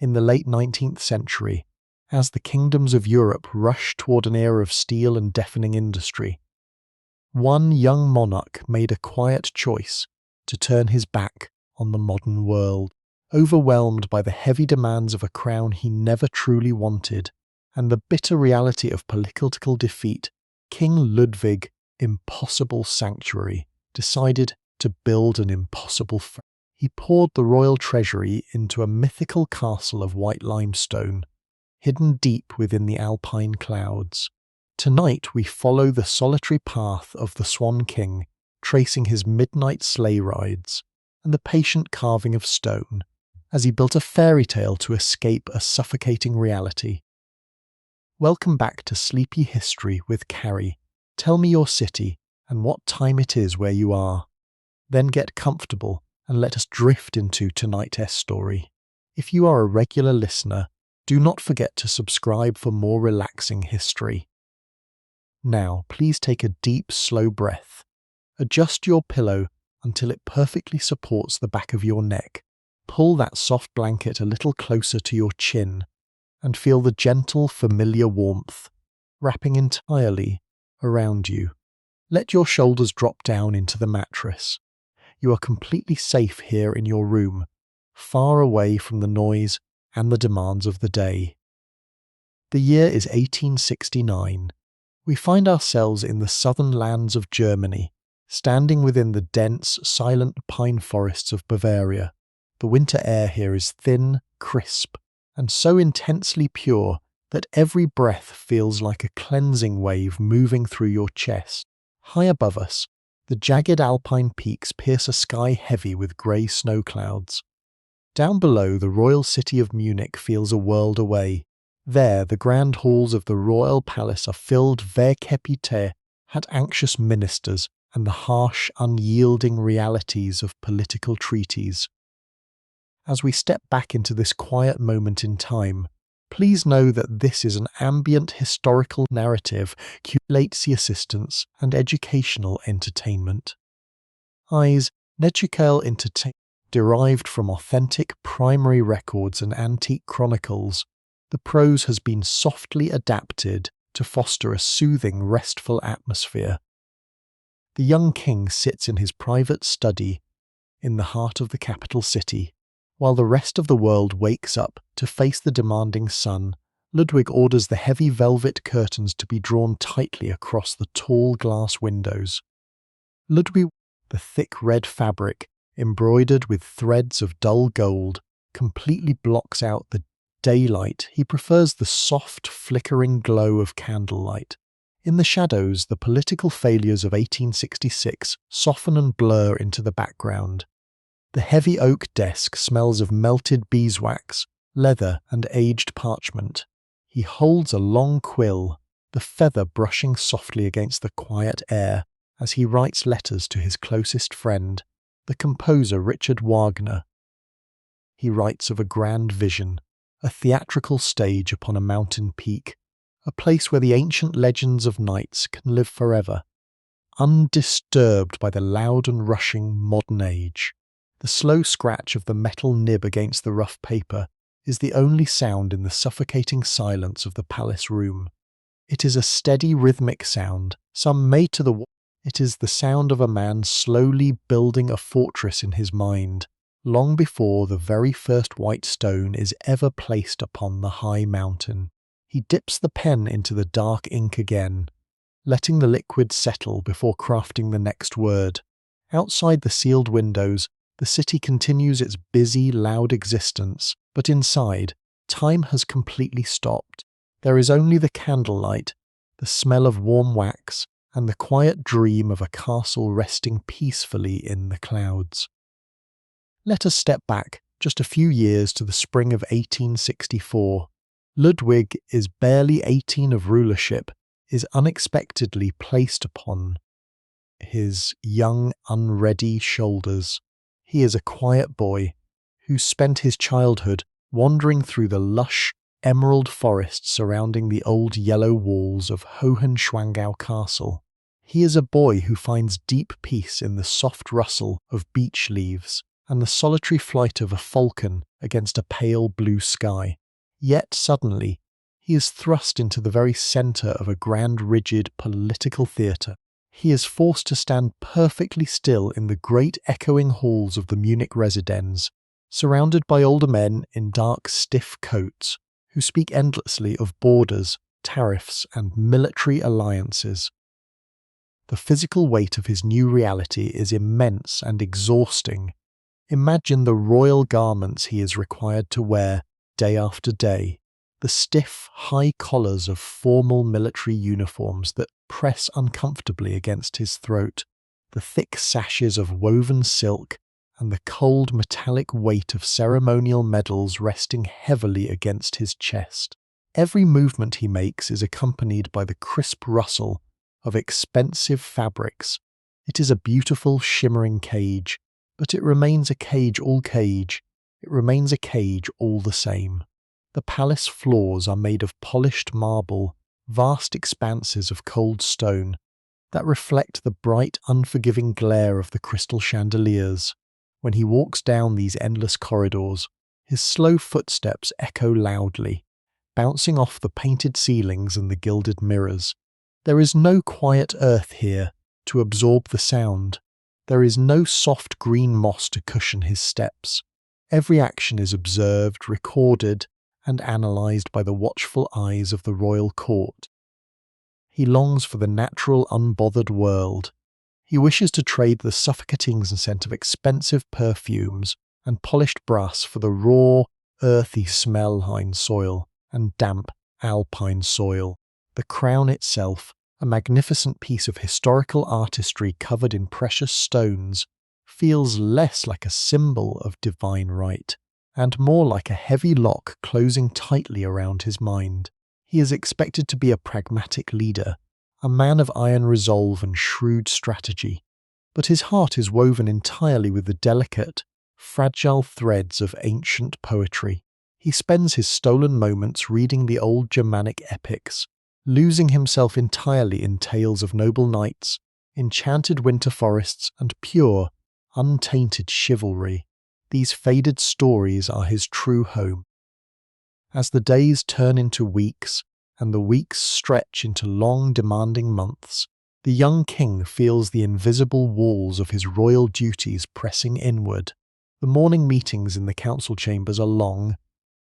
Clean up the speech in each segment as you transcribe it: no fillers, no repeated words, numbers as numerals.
In the late 19th century, as the kingdoms of Europe rushed toward an era of steel and deafening industry, one young monarch made a quiet choice to turn his back on the modern world. Overwhelmed by the heavy demands of a crown he never truly wanted and the bitter reality of political defeat, King Ludwig, impossible sanctuary, decided to build an impossible He poured the royal treasury into a mythical castle of white limestone, hidden deep within the Alpine clouds. Tonight we follow the solitary path of the Swan King, tracing his midnight sleigh rides and the patient carving of stone, as he built a fairy tale to escape a suffocating reality. Welcome back to Sleepy History with Karry. Tell me your city and what time it is where you are. Then get comfortable and let us drift into tonight's story. If you are a regular listener, do not forget to subscribe for more relaxing history. Now, please take a deep, slow breath. Adjust your pillow until it perfectly supports the back of your neck. Pull that soft blanket a little closer to your chin and feel the gentle, familiar warmth wrapping entirely around you. Let your shoulders drop down into the mattress. You are completely safe here in your room, far away from the noise and the demands of the day. The year is 1869. We find ourselves in the southern lands of Germany, standing within the dense, silent pine forests of Bavaria. The winter air here is thin, crisp, and so intensely pure that every breath feels like a cleansing wave moving through your chest. High above us, the jagged Alpine peaks pierce a sky heavy with grey snow clouds. Down below, the royal city of Munich feels a world away. There, the grand halls of the royal palace are filled verkepite at anxious ministers and the harsh, unyielding realities of political treaties. As we step back into this quiet moment in time, please know that this is an ambient historical narrative, curates assistance and educational entertainment. Educational entertainment derived from authentic primary records and antique chronicles. The prose has been softly adapted to foster a soothing, restful atmosphere. The young king sits in his private study in the heart of the capital city. While the rest of the world wakes up to face the demanding sun, Ludwig orders the heavy velvet curtains to be drawn tightly across the tall glass windows. Ludwig, the thick red fabric, embroidered with threads of dull gold, completely blocks out the daylight. He prefers the soft, flickering glow of candlelight. In the shadows, the political failures of 1866 soften and blur into the background. The heavy oak desk smells of melted beeswax, leather, and aged parchment. He holds a long quill, the feather brushing softly against the quiet air as he writes letters to his closest friend, the composer Richard Wagner. He writes of a grand vision, a theatrical stage upon a mountain peak, a place where the ancient legends of knights can live forever, undisturbed by the loud and rushing modern age. The slow scratch of the metal nib against the rough paper is the only sound in the suffocating silence of the palace room. It is a steady rhythmic sound, some made to the wall. It is the sound of a man slowly building a fortress in his mind, long before the very first white stone is ever placed upon the high mountain. He dips the pen into the dark ink again, letting the liquid settle before crafting the next word. Outside the sealed windows, the city continues its busy, loud existence, but inside, time has completely stopped. There is only the candlelight, the smell of warm wax, and the quiet dream of a castle resting peacefully in the clouds. Let us step back just a few years to the spring of 1864. Ludwig is barely 18 of rulership, is unexpectedly placed upon his young, unready shoulders. He is a quiet boy who spent his childhood wandering through the lush, emerald forests surrounding the old yellow walls of Hohenschwangau Castle. He is a boy who finds deep peace in the soft rustle of beech leaves, and the solitary flight of a falcon against a pale blue sky. Yet suddenly, he is thrust into the very centre of a grand rigid political theatre. He is forced to stand perfectly still in the great echoing halls of the Munich Residenz, surrounded by older men in dark stiff coats, who speak endlessly of borders, tariffs, and military alliances. The physical weight of his new reality is immense and exhausting. Imagine the royal garments he is required to wear day after day, the stiff, high collars of formal military uniforms that press uncomfortably against his throat, the thick sashes of woven silk, and the cold metallic weight of ceremonial medals resting heavily against his chest. Every movement he makes is accompanied by the crisp rustle of expensive fabrics. It is a beautiful, shimmering cage, but it remains a cage all cage. It remains a cage all the same. The palace floors are made of polished marble, vast expanses of cold stone that reflect the bright, unforgiving glare of the crystal chandeliers. When he walks down these endless corridors, his slow footsteps echo loudly, bouncing off the painted ceilings and the gilded mirrors. There is no quiet earth here to absorb the sound. There is no soft green moss to cushion his steps. Every action is observed, recorded, and analysed by the watchful eyes of the royal court. He longs for the natural, unbothered world. He wishes to trade the suffocating scent of expensive perfumes and polished brass for the raw, earthy Smelline soil and damp Alpine soil. The crown itself, a magnificent piece of historical artistry covered in precious stones, feels less like a symbol of divine right and more like a heavy lock closing tightly around his mind. He is expected to be a pragmatic leader, a man of iron resolve and shrewd strategy, but his heart is woven entirely with the delicate, fragile threads of ancient poetry. He spends his stolen moments reading the old Germanic epics, losing himself entirely in tales of noble knights, enchanted winter forests, and pure, untainted chivalry. These faded stories are his true home. As the days turn into weeks, and the weeks stretch into long, demanding months, the young king feels the invisible walls of his royal duties pressing inward. The morning meetings in the council chambers are long,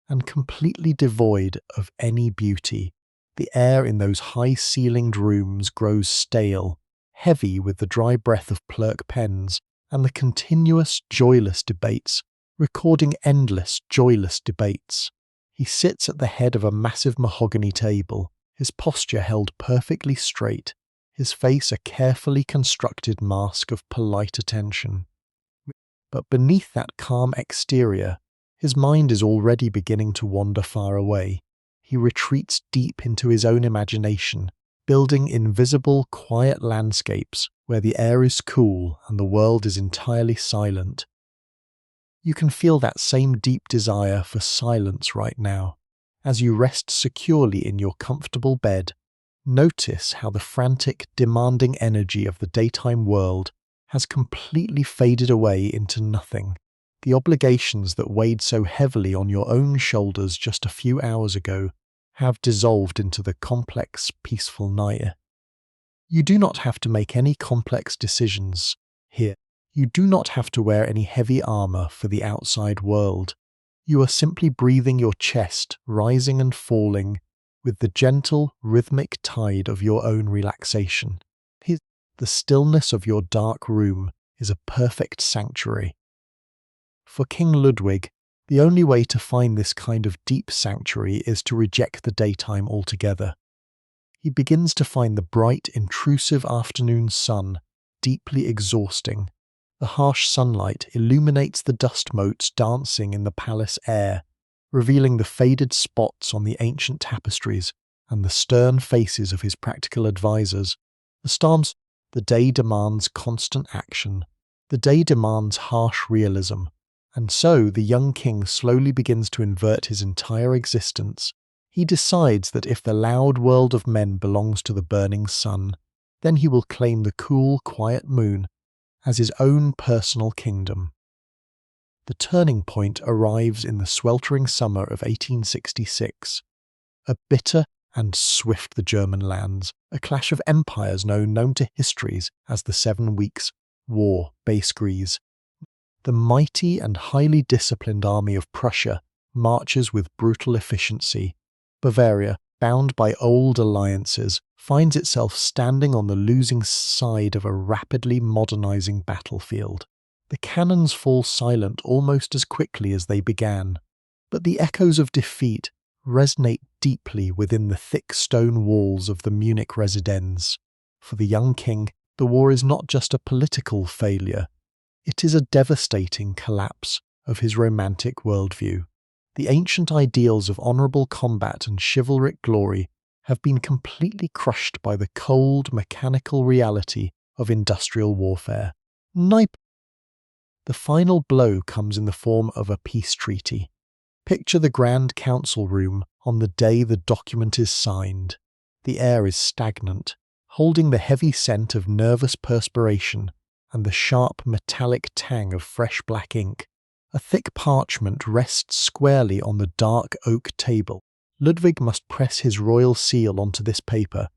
and completely devoid of any beauty. The air in those high-ceilinged rooms grows stale, heavy with the dry breath of clerk pens, and the continuous, joyless debates, recording endless, joyless debates. He sits at the head of a massive mahogany table, his posture held perfectly straight, his face a carefully constructed mask of polite attention. But beneath that calm exterior, his mind is already beginning to wander far away. He retreats deep into his own imagination, building invisible, quiet landscapes where the air is cool and the world is entirely silent. You can feel that same deep desire for silence right now. As you rest securely in your comfortable bed, notice how the frantic, demanding energy of the daytime world has completely faded away into nothing. The obligations that weighed so heavily on your own shoulders just a few hours ago have dissolved into the complex, peaceful night. You do not have to make any complex decisions here. You do not have to wear any heavy armor for the outside world. You are simply breathing your chest, rising and falling, with the gentle, rhythmic tide of your own relaxation. The stillness of your dark room is a perfect sanctuary. For King Ludwig, the only way to find this kind of deep sanctuary is to reject the daytime altogether. He begins to find the bright, intrusive afternoon sun deeply exhausting. The harsh sunlight illuminates the dust motes dancing in the palace air, revealing the faded spots on the ancient tapestries and the stern faces of his practical advisers. The day demands constant action. The day demands harsh realism. And so the young king slowly begins to invert his entire existence. He decides that if the loud world of men belongs to the burning sun, then he will claim the cool, quiet moon as his own personal kingdom. The turning point arrives in the sweltering summer of 1866. A bitter and swift the German lands, a clash of empires known to histories as the 7 Weeks' War, Basegries. The mighty and highly disciplined army of Prussia marches with brutal efficiency. Bavaria, bound by old alliances, finds itself standing on the losing side of a rapidly modernizing battlefield. The cannons fall silent almost as quickly as they began, but the echoes of defeat resonate deeply within the thick stone walls of the Munich Residenz. For the young king, the war is not just a political failure, it is a devastating collapse of his romantic worldview. The ancient ideals of honourable combat and chivalric glory have been completely crushed by the cold, mechanical reality of industrial warfare. The final blow comes in the form of a peace treaty. Picture the Grand Council room on the day the document is signed. The air is stagnant, holding the heavy scent of nervous perspiration and the sharp metallic tang of fresh black ink. A thick parchment rests squarely on the dark oak table. Ludwig must press his royal seal onto this paper,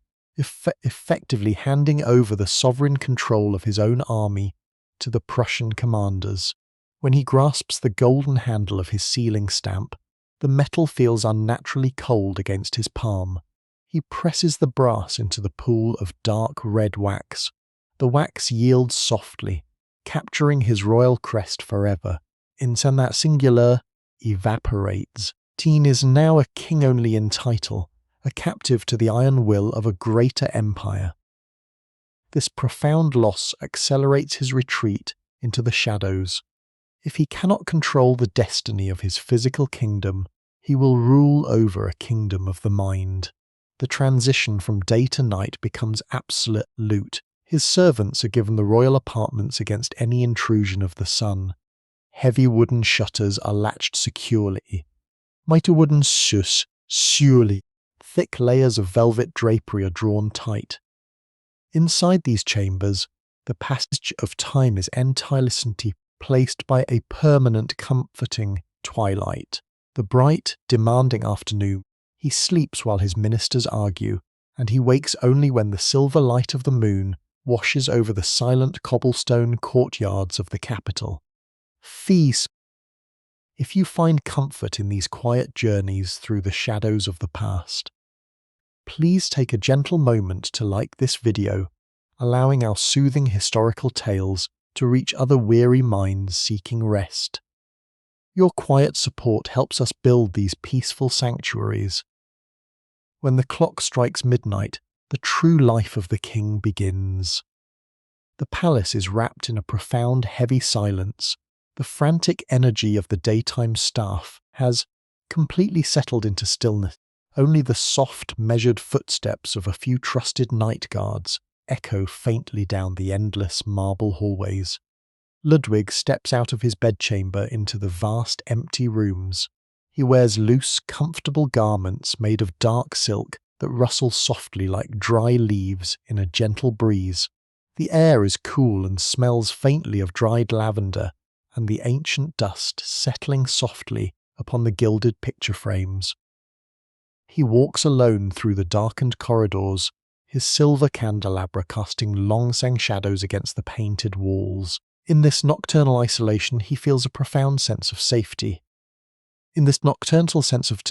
effectively handing over the sovereign control of his own army to the Prussian commanders. When he grasps the golden handle of his sealing stamp, the metal feels unnaturally cold against his palm. He presses the brass into the pool of dark red wax. The wax yields softly, capturing his royal crest forever. That singular evaporates. Teen is now a king only in title, a captive to the iron will of a greater empire. This profound loss accelerates his retreat into the shadows. If he cannot control the destiny of his physical kingdom, he will rule over a kingdom of the mind. The transition from day to night becomes absolute. His servants are given the royal apartments against any intrusion of the sun. Heavy wooden shutters are latched securely. Mighty wooden surely. Thick layers of velvet drapery are drawn tight. Inside these chambers, the passage of time is entirely placed by a permanent comforting twilight. The bright, demanding afternoon, he sleeps while his ministers argue, and he wakes only when the silver light of the moon washes over the silent cobblestone courtyards of the capital. Feast. If you find comfort in these quiet journeys through the shadows of the past, please take a gentle moment to like this video, allowing our soothing historical tales to reach other weary minds seeking rest. Your quiet support helps us build these peaceful sanctuaries. When the clock strikes midnight, the true life of the king begins. The palace is wrapped in a profound, heavy silence. The frantic energy of the daytime staff has completely settled into stillness. Only the soft, measured footsteps of a few trusted night guards echo faintly down the endless marble hallways. Ludwig steps out of his bedchamber into the vast, empty rooms. He wears loose, comfortable garments made of dark silk that rustle softly like dry leaves in a gentle breeze. The air is cool and smells faintly of dried lavender and the ancient dust settling softly upon the gilded picture frames. He walks alone through the darkened corridors, his silver candelabra casting long-sang shadows against the painted walls. In this nocturnal isolation, he feels a profound sense of safety. In this nocturnal sense of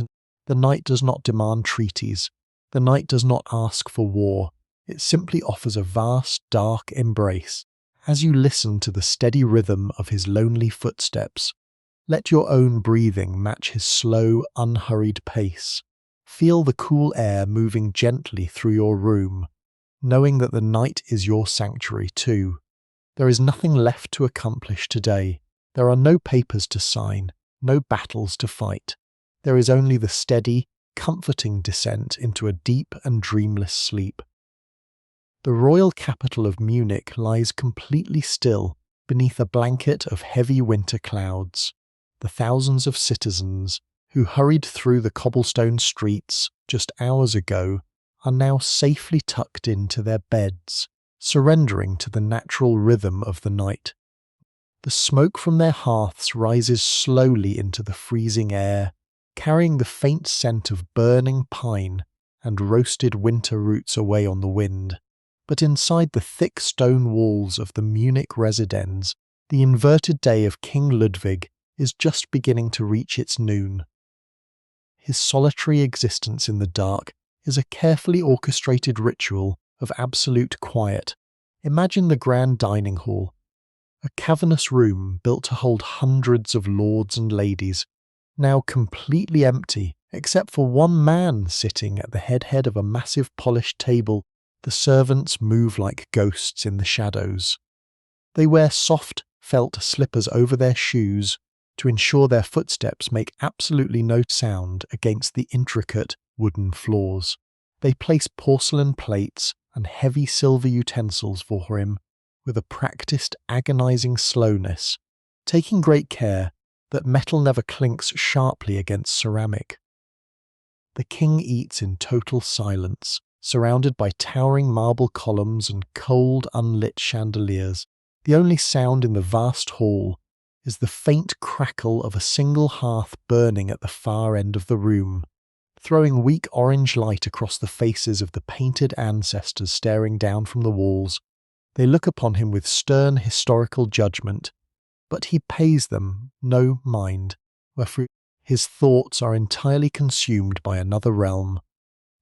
the night does not demand treaties. The night does not ask for war. It simply offers a vast, dark embrace. As you listen to the steady rhythm of his lonely footsteps, let your own breathing match his slow, unhurried pace. Feel the cool air moving gently through your room, knowing that the night is your sanctuary too. There is nothing left to accomplish today. There are no papers to sign, no battles to fight. There is only the steady, comforting descent into a deep and dreamless sleep. The royal capital of Munich lies completely still beneath a blanket of heavy winter clouds. The thousands of citizens who hurried through the cobblestone streets just hours ago are now safely tucked into their beds, surrendering to the natural rhythm of the night. The smoke from their hearths rises slowly into the freezing air, carrying the faint scent of burning pine and roasted winter roots away on the wind. But inside the thick stone walls of the Munich Residenz, the inverted day of King Ludwig is just beginning to reach its noon. His solitary existence in the dark is a carefully orchestrated ritual of absolute quiet. Imagine the grand dining hall, a cavernous room built to hold hundreds of lords and ladies, now completely empty except for one man sitting at the head of a massive polished table. The servants move like ghosts in the shadows. They wear soft felt slippers over their shoes to ensure their footsteps make absolutely no sound against the intricate wooden floors. They place porcelain plates and heavy silver utensils for him with a practiced, agonizing slowness, taking great care that metal never clinks sharply against ceramic. The king eats in total silence, surrounded by towering marble columns and cold, unlit chandeliers. The only sound in the vast hall is the faint crackle of a single hearth burning at the far end of the room, throwing weak orange light across the faces of the painted ancestors staring down from the walls. They look upon him with stern historical judgment, but he pays them no mind, wherefore his thoughts are entirely consumed by another realm,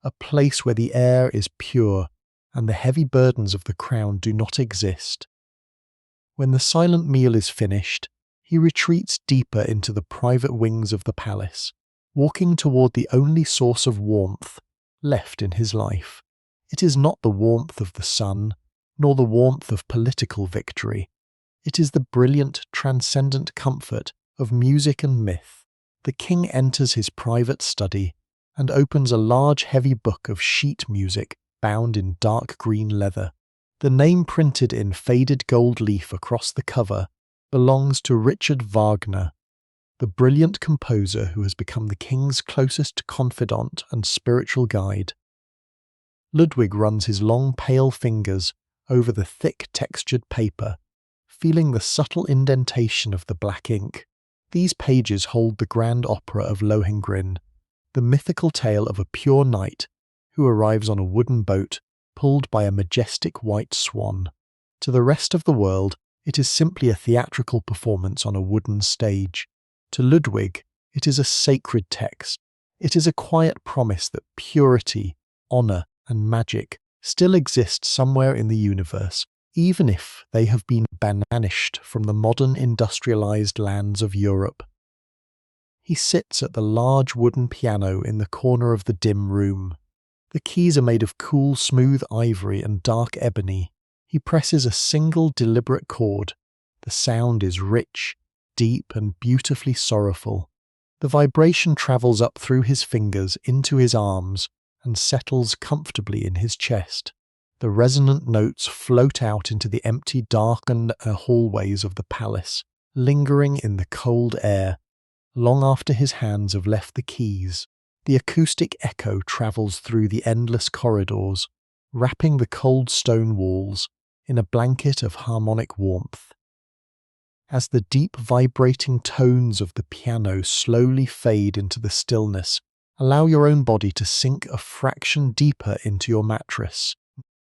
a place where the air is pure and the heavy burdens of the crown do not exist. When the silent meal is finished, he retreats deeper into the private wings of the palace, walking toward the only source of warmth left in his life. It is not the warmth of the sun, nor the warmth of political victory. It is the brilliant, transcendent comfort of music and myth. The king enters his private study and opens a large heavy book of sheet music bound in dark green leather. The name printed in faded gold leaf across the cover belongs to Richard Wagner, the brilliant composer who has become the king's closest confidant and spiritual guide. Ludwig runs his long pale fingers over the thick textured paper, feeling the subtle indentation of the black ink. These pages hold the grand opera of Lohengrin, the mythical tale of a pure knight who arrives on a wooden boat pulled by a majestic white swan. To the rest of the world, it is simply a theatrical performance on a wooden stage. To Ludwig, it is a sacred text. It is a quiet promise that purity, honour, and magic still exist somewhere in the universe, even if they have been banished from the modern industrialized lands of Europe. He sits at the large wooden piano in the corner of the dim room. The keys are made of cool, smooth ivory and dark ebony. He presses a single deliberate chord. The sound is rich, deep, and beautifully sorrowful. The vibration travels up through his fingers into his arms and settles comfortably in his chest. The resonant notes float out into the empty, darkened hallways of the palace, lingering in the cold air, long after his hands have left the keys. The acoustic echo travels through the endless corridors, wrapping the cold stone walls in a blanket of harmonic warmth. As the deep vibrating tones of the piano slowly fade into the stillness, allow your own body to sink a fraction deeper into your mattress.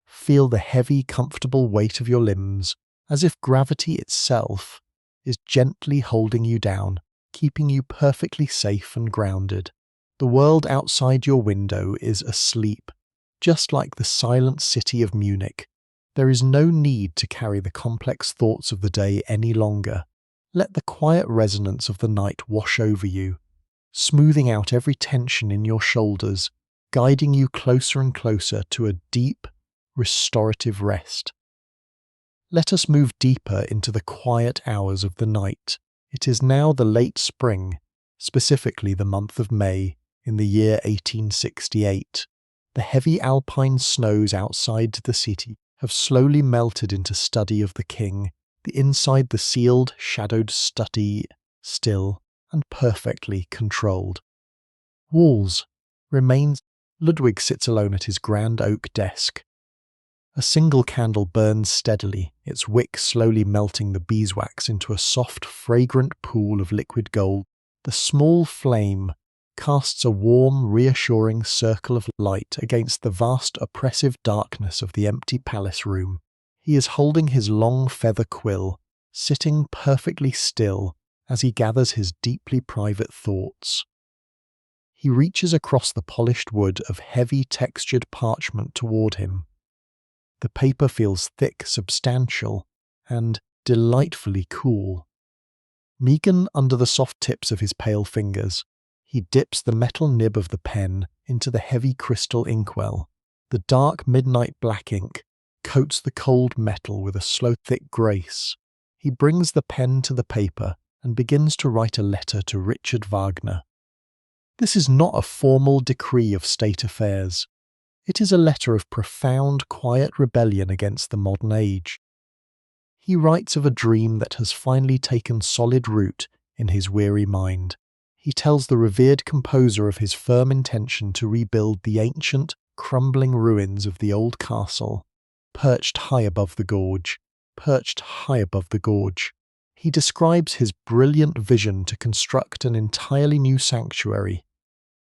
Feel the heavy, comfortable weight of your limbs, as if gravity itself is gently holding you down, keeping you perfectly safe and grounded. The world outside your window is asleep, just like the silent city of Munich. There is no need to carry the complex thoughts of the day any longer. Let the quiet resonance of the night wash over you, smoothing out every tension in your shoulders, guiding you closer and closer to a deep, restorative rest. Let us move deeper into the quiet hours of the night. It is now the late spring, specifically the month of May, in the year 1868. The heavy Alpine snows outside the city have slowly melted into study of the king, the inside the sealed, shadowed study still and perfectly controlled. Walls remains. Ludwig sits alone at his grand oak desk. A single candle burns steadily, its wick slowly melting the beeswax into a soft, fragrant pool of liquid gold. The small flame casts a warm, reassuring circle of light against the vast, oppressive darkness of the empty palace room. He is holding his long feather quill, sitting perfectly still as he gathers his deeply private thoughts. He reaches across the polished wood of heavy textured parchment toward him. The paper feels thick, substantial, and delightfully cool. Meaghan under the soft tips of his pale fingers, he dips the metal nib of the pen into the heavy crystal inkwell. The dark midnight black ink coats the cold metal with a slow, thick grace. He brings the pen to the paper and begins to write a letter to Richard Wagner. This is not a formal decree of state affairs. It is a letter of profound, quiet rebellion against the modern age. He writes of a dream that has finally taken solid root in his weary mind. He tells the revered composer of his firm intention to rebuild the ancient, crumbling ruins of the old castle, perched high above the gorge. He describes his brilliant vision to construct an entirely new sanctuary,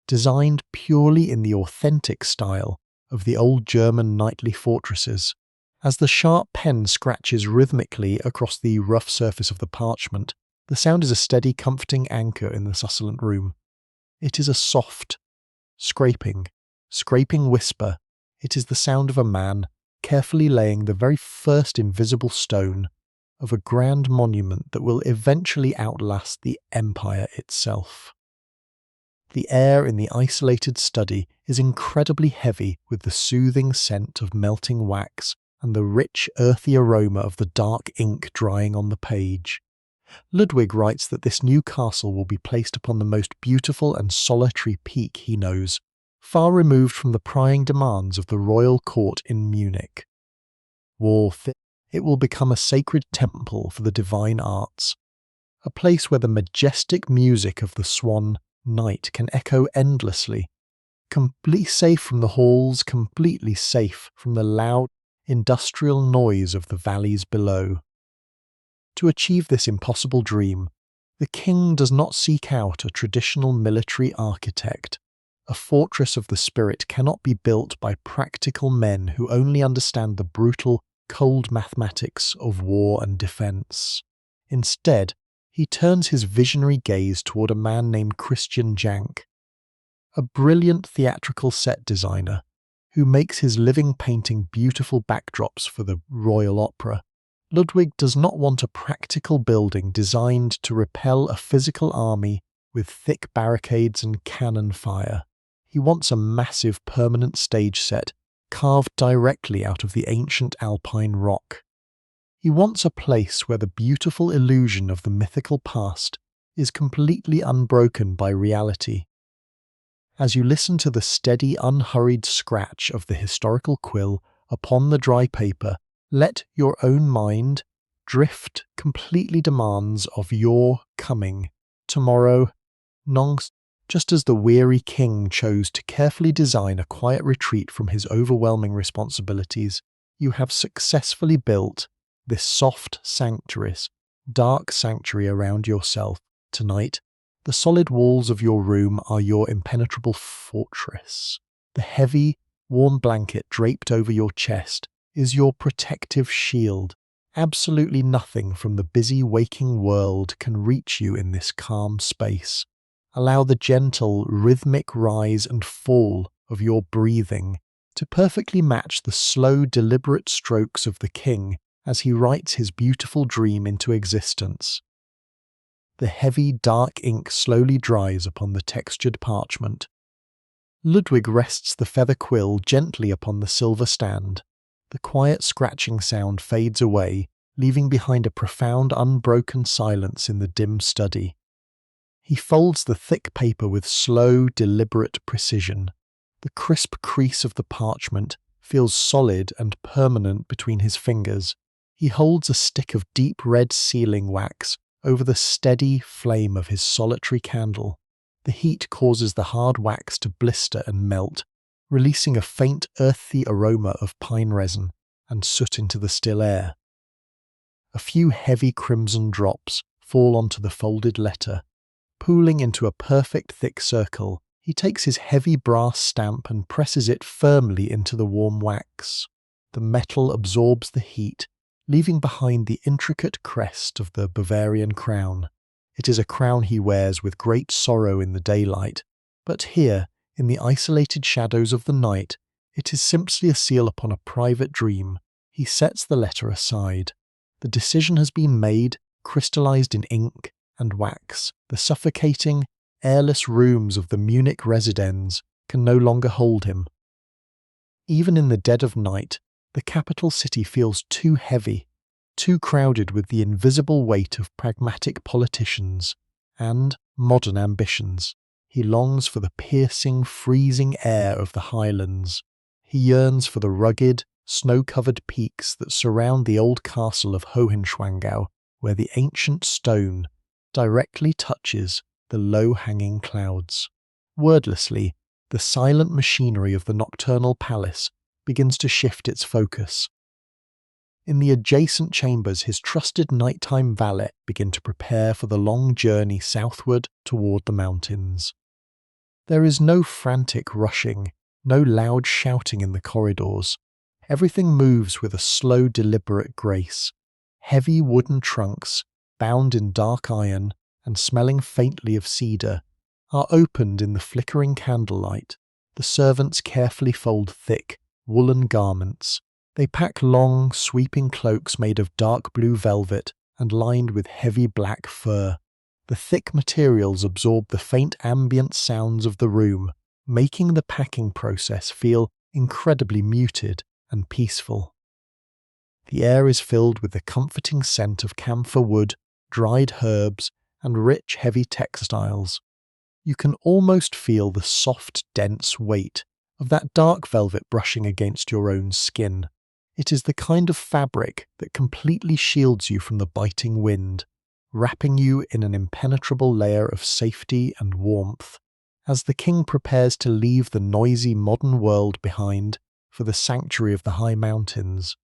designed purely in the authentic style of the old German knightly fortresses. As the sharp pen scratches rhythmically across the rough surface of the parchment, the sound is a steady, comforting anchor in the succulent room. It is a soft, scraping whisper. It is the sound of a man carefully laying the very first invisible stone of a grand monument that will eventually outlast the empire itself. The air in the isolated study is incredibly heavy with the soothing scent of melting wax and the rich, earthy aroma of the dark ink drying on the page. Ludwig writes that this new castle will be placed upon the most beautiful and solitary peak he knows, far removed from the prying demands of the royal court in Munich. It will become a sacred temple for the divine arts, a place where the majestic music of the swan night can echo endlessly, completely safe from the halls, completely safe from the loud industrial noise of the valleys below. To achieve this impossible dream, the king does not seek out a traditional military architect. A fortress of the spirit cannot be built by practical men who only understand the brutal, cold mathematics of war and defense. Instead, he turns his visionary gaze toward a man named Christian Jank, a brilliant theatrical set designer who makes his living painting beautiful backdrops for the royal opera. Ludwig does not want a practical building designed to repel a physical army with thick barricades and cannon fire. He wants a massive permanent stage set carved directly out of the ancient Alpine rock. He wants a place where the beautiful illusion of the mythical past is completely unbroken by reality. As you listen to the steady, unhurried scratch of the historical quill upon the dry paper, let your own mind drift completely demands of your coming tomorrow, just as the weary king chose to carefully design a quiet retreat from his overwhelming responsibilities. You have successfully built this soft dark sanctuary around yourself. Tonight, the solid walls of your room are your impenetrable fortress. The heavy, warm blanket draped over your chest is your protective shield. Absolutely nothing from the busy waking world can reach you in this calm space. Allow the gentle, rhythmic rise and fall of your breathing to perfectly match the slow, deliberate strokes of the king as he writes his beautiful dream into existence. The heavy, dark ink slowly dries upon the textured parchment. Ludwig rests the feather quill gently upon the silver stand. The quiet scratching sound fades away, leaving behind a profound, unbroken silence in the dim study. He folds the thick paper with slow, deliberate precision. The crisp crease of the parchment feels solid and permanent between his fingers. He holds a stick of deep red sealing wax over the steady flame of his solitary candle. The heat causes the hard wax to blister and melt, releasing a faint, earthy aroma of pine resin and soot into the still air. A few heavy crimson drops fall onto the folded letter. Pooling into a perfect thick circle, he takes his heavy brass stamp and presses it firmly into the warm wax. The metal absorbs the heat, leaving behind the intricate crest of the Bavarian crown. It is a crown he wears with great sorrow in the daylight, but here, in the isolated shadows of the night, it is simply a seal upon a private dream. He sets the letter aside. The decision has been made, crystallized in ink and wax. The suffocating, airless rooms of the Munich Residenz can no longer hold him. Even in the dead of night, the capital city feels too heavy, too crowded with the invisible weight of pragmatic politicians and modern ambitions. He longs for the piercing, freezing air of the highlands. He yearns for the rugged, snow-covered peaks that surround the old castle of Hohenschwangau, where the ancient stone directly touches the low-hanging clouds. Wordlessly, the silent machinery of the nocturnal palace begins to shift its focus. In the adjacent chambers, his trusted nighttime valet begin to prepare for the long journey southward toward the mountains. There is no frantic rushing, no loud shouting in the corridors. Everything moves with a slow, deliberate grace. Heavy wooden trunks, bound in dark iron and smelling faintly of cedar, are opened in the flickering candlelight. The servants carefully fold thick, woolen garments. They pack long, sweeping cloaks made of dark blue velvet and lined with heavy black fur. The thick materials absorb the faint ambient sounds of the room, making the packing process feel incredibly muted and peaceful. The air is filled with the comforting scent of camphor wood, dried herbs, and rich, heavy textiles. You can almost feel the soft, dense weight of that dark velvet brushing against your own skin. It is the kind of fabric that completely shields you from the biting wind, wrapping you in an impenetrable layer of safety and warmth. As the king prepares to leave the noisy modern world behind for the sanctuary of the high mountains,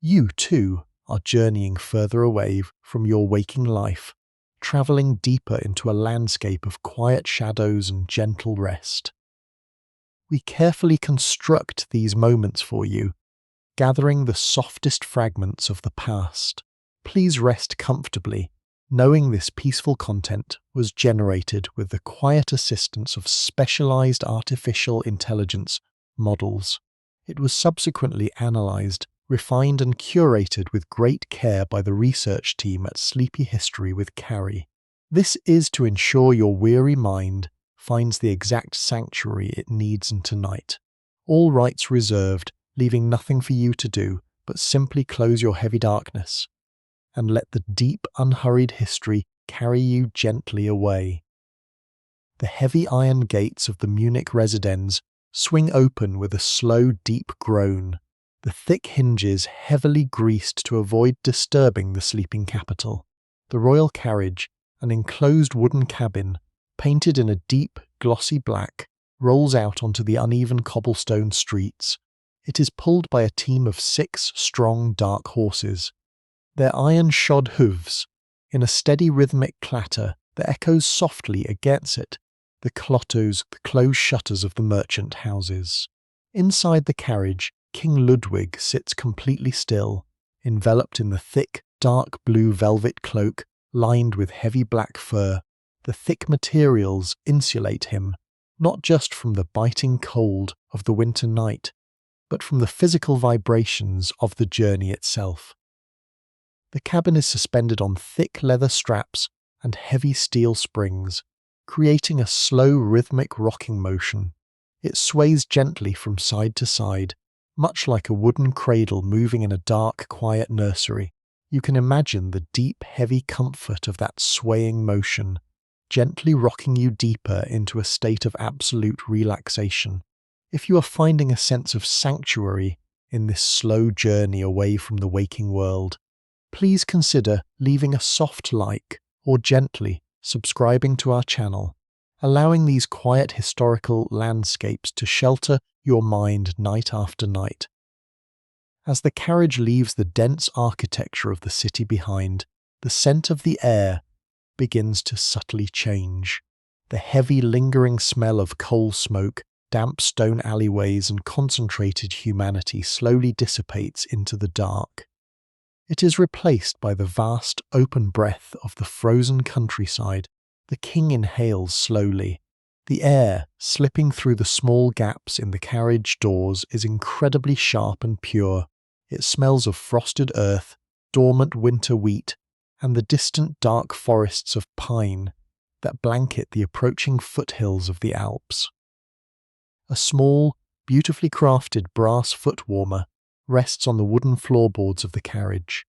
you, too, are journeying further away from your waking life, travelling deeper into a landscape of quiet shadows and gentle rest. We carefully construct these moments for you, gathering the softest fragments of the past. Please rest comfortably, knowing this peaceful content was generated with the quiet assistance of specialized artificial intelligence models. It was subsequently analyzed, refined and curated with great care by the research team at Sleepy History with Karry. This is to ensure your weary mind finds the exact sanctuary it needs in tonight. All rights reserved, leaving nothing for you to do but simply close your heavy darkness and let the deep, unhurried history carry you gently away. The heavy iron gates of the Munich Residenz swing open with a slow, deep groan, the thick hinges heavily greased to avoid disturbing the sleeping capital. The royal carriage, an enclosed wooden cabin, painted in a deep, glossy black, rolls out onto the uneven cobblestone streets. It is pulled by a team of 6 strong, dark horses. Their iron-shod hooves, in a steady rhythmic clatter that echoes softly against it, the closed shutters of the merchant houses. Inside the carriage, King Ludwig sits completely still, enveloped in the thick, dark blue velvet cloak lined with heavy black fur. The thick materials insulate him, not just from the biting cold of the winter night, but from the physical vibrations of the journey itself. The cabin is suspended on thick leather straps and heavy steel springs, creating a slow rhythmic rocking motion. It sways gently from side to side, much like a wooden cradle moving in a dark, quiet nursery. You can imagine the deep, heavy comfort of that swaying motion, gently rocking you deeper into a state of absolute relaxation. If you are finding a sense of sanctuary in this slow journey away from the waking world, please consider leaving a soft like or gently subscribing to our channel, allowing these quiet historical landscapes to shelter your mind night after night. As the carriage leaves the dense architecture of the city behind, the scent of the air begins to subtly change. The heavy, lingering smell of coal smoke, damp stone alleyways, and concentrated humanity slowly dissipates into the dark. It is replaced by the vast, open breath of the frozen countryside. The king inhales slowly. The air, slipping through the small gaps in the carriage doors, is incredibly sharp and pure. It smells of frosted earth, dormant winter wheat, and the distant dark forests of pine that blanket the approaching foothills of the Alps. A small, beautifully crafted brass foot warmer rests on the wooden floorboards of the carriage,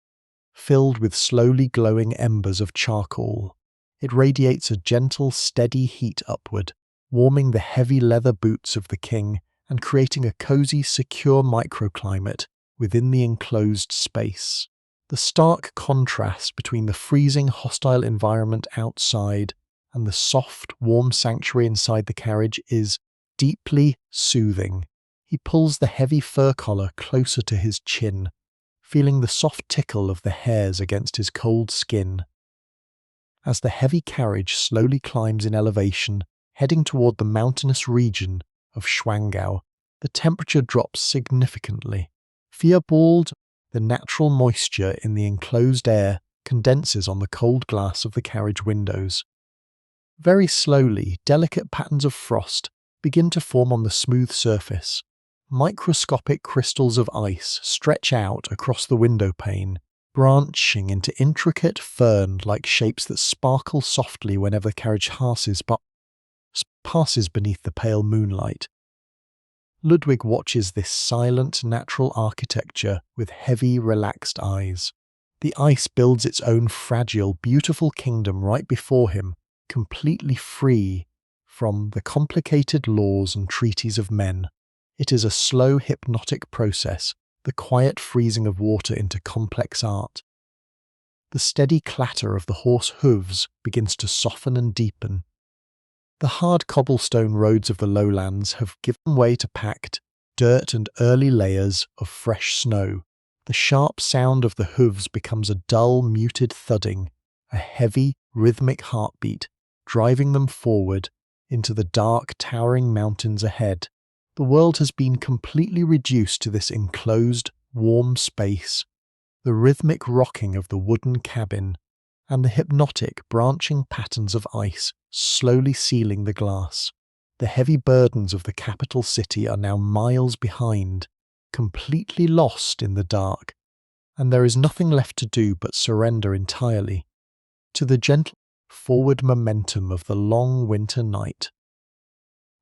filled with slowly glowing embers of charcoal. It radiates a gentle, steady heat upward, warming the heavy leather boots of the king and creating a cozy, secure microclimate within the enclosed space. The stark contrast between the freezing, hostile environment outside and the soft, warm sanctuary inside the carriage is deeply soothing. He pulls the heavy fur collar closer to his chin, feeling the soft tickle of the hairs against his cold skin. As the heavy carriage slowly climbs in elevation, heading toward the mountainous region of Schwangau, the temperature drops significantly. Fearballed, the natural moisture in the enclosed air condenses on the cold glass of the carriage windows. Very slowly, delicate patterns of frost begin to form on the smooth surface. Microscopic crystals of ice stretch out across the window pane, branching into intricate fern-like shapes that sparkle softly whenever the carriage passes beneath the pale moonlight. Ludwig watches this silent, natural architecture with heavy, relaxed eyes. The ice builds its own fragile, beautiful kingdom right before him, completely free from the complicated laws and treaties of men. It is a slow, hypnotic process, the quiet freezing of water into complex art. The steady clatter of the horse hooves begins to soften and deepen. The hard cobblestone roads of the lowlands have given way to packed dirt and early layers of fresh snow. The sharp sound of the hooves becomes a dull, muted thudding, a heavy, rhythmic heartbeat, driving them forward into the dark, towering mountains ahead. The world has been completely reduced to this enclosed, warm space. The rhythmic rocking of the wooden cabin and the hypnotic, branching patterns of ice slowly sealing the glass. The heavy burdens of the capital city are now miles behind, completely lost in the dark, and there is nothing left to do but surrender entirely to the gentle forward momentum of the long winter night.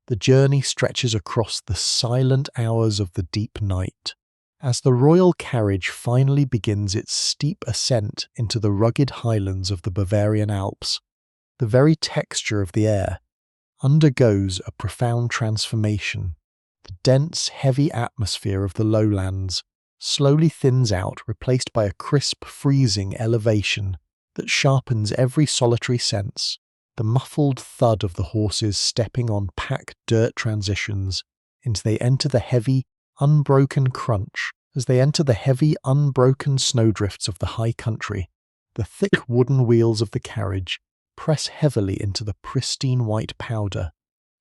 The journey stretches across the silent hours of the deep night. As the royal carriage finally begins its steep ascent into the rugged highlands of the Bavarian Alps, the very texture of the air undergoes a profound transformation. The dense, heavy atmosphere of the lowlands slowly thins out, replaced by a crisp, freezing elevation that sharpens every solitary sense. The muffled thud of the horses stepping on packed dirt transitions until they enter the heavy, unbroken crunch. As they enter the heavy, unbroken snowdrifts of the high country, the thick wooden wheels of the carriage press heavily into the pristine white powder,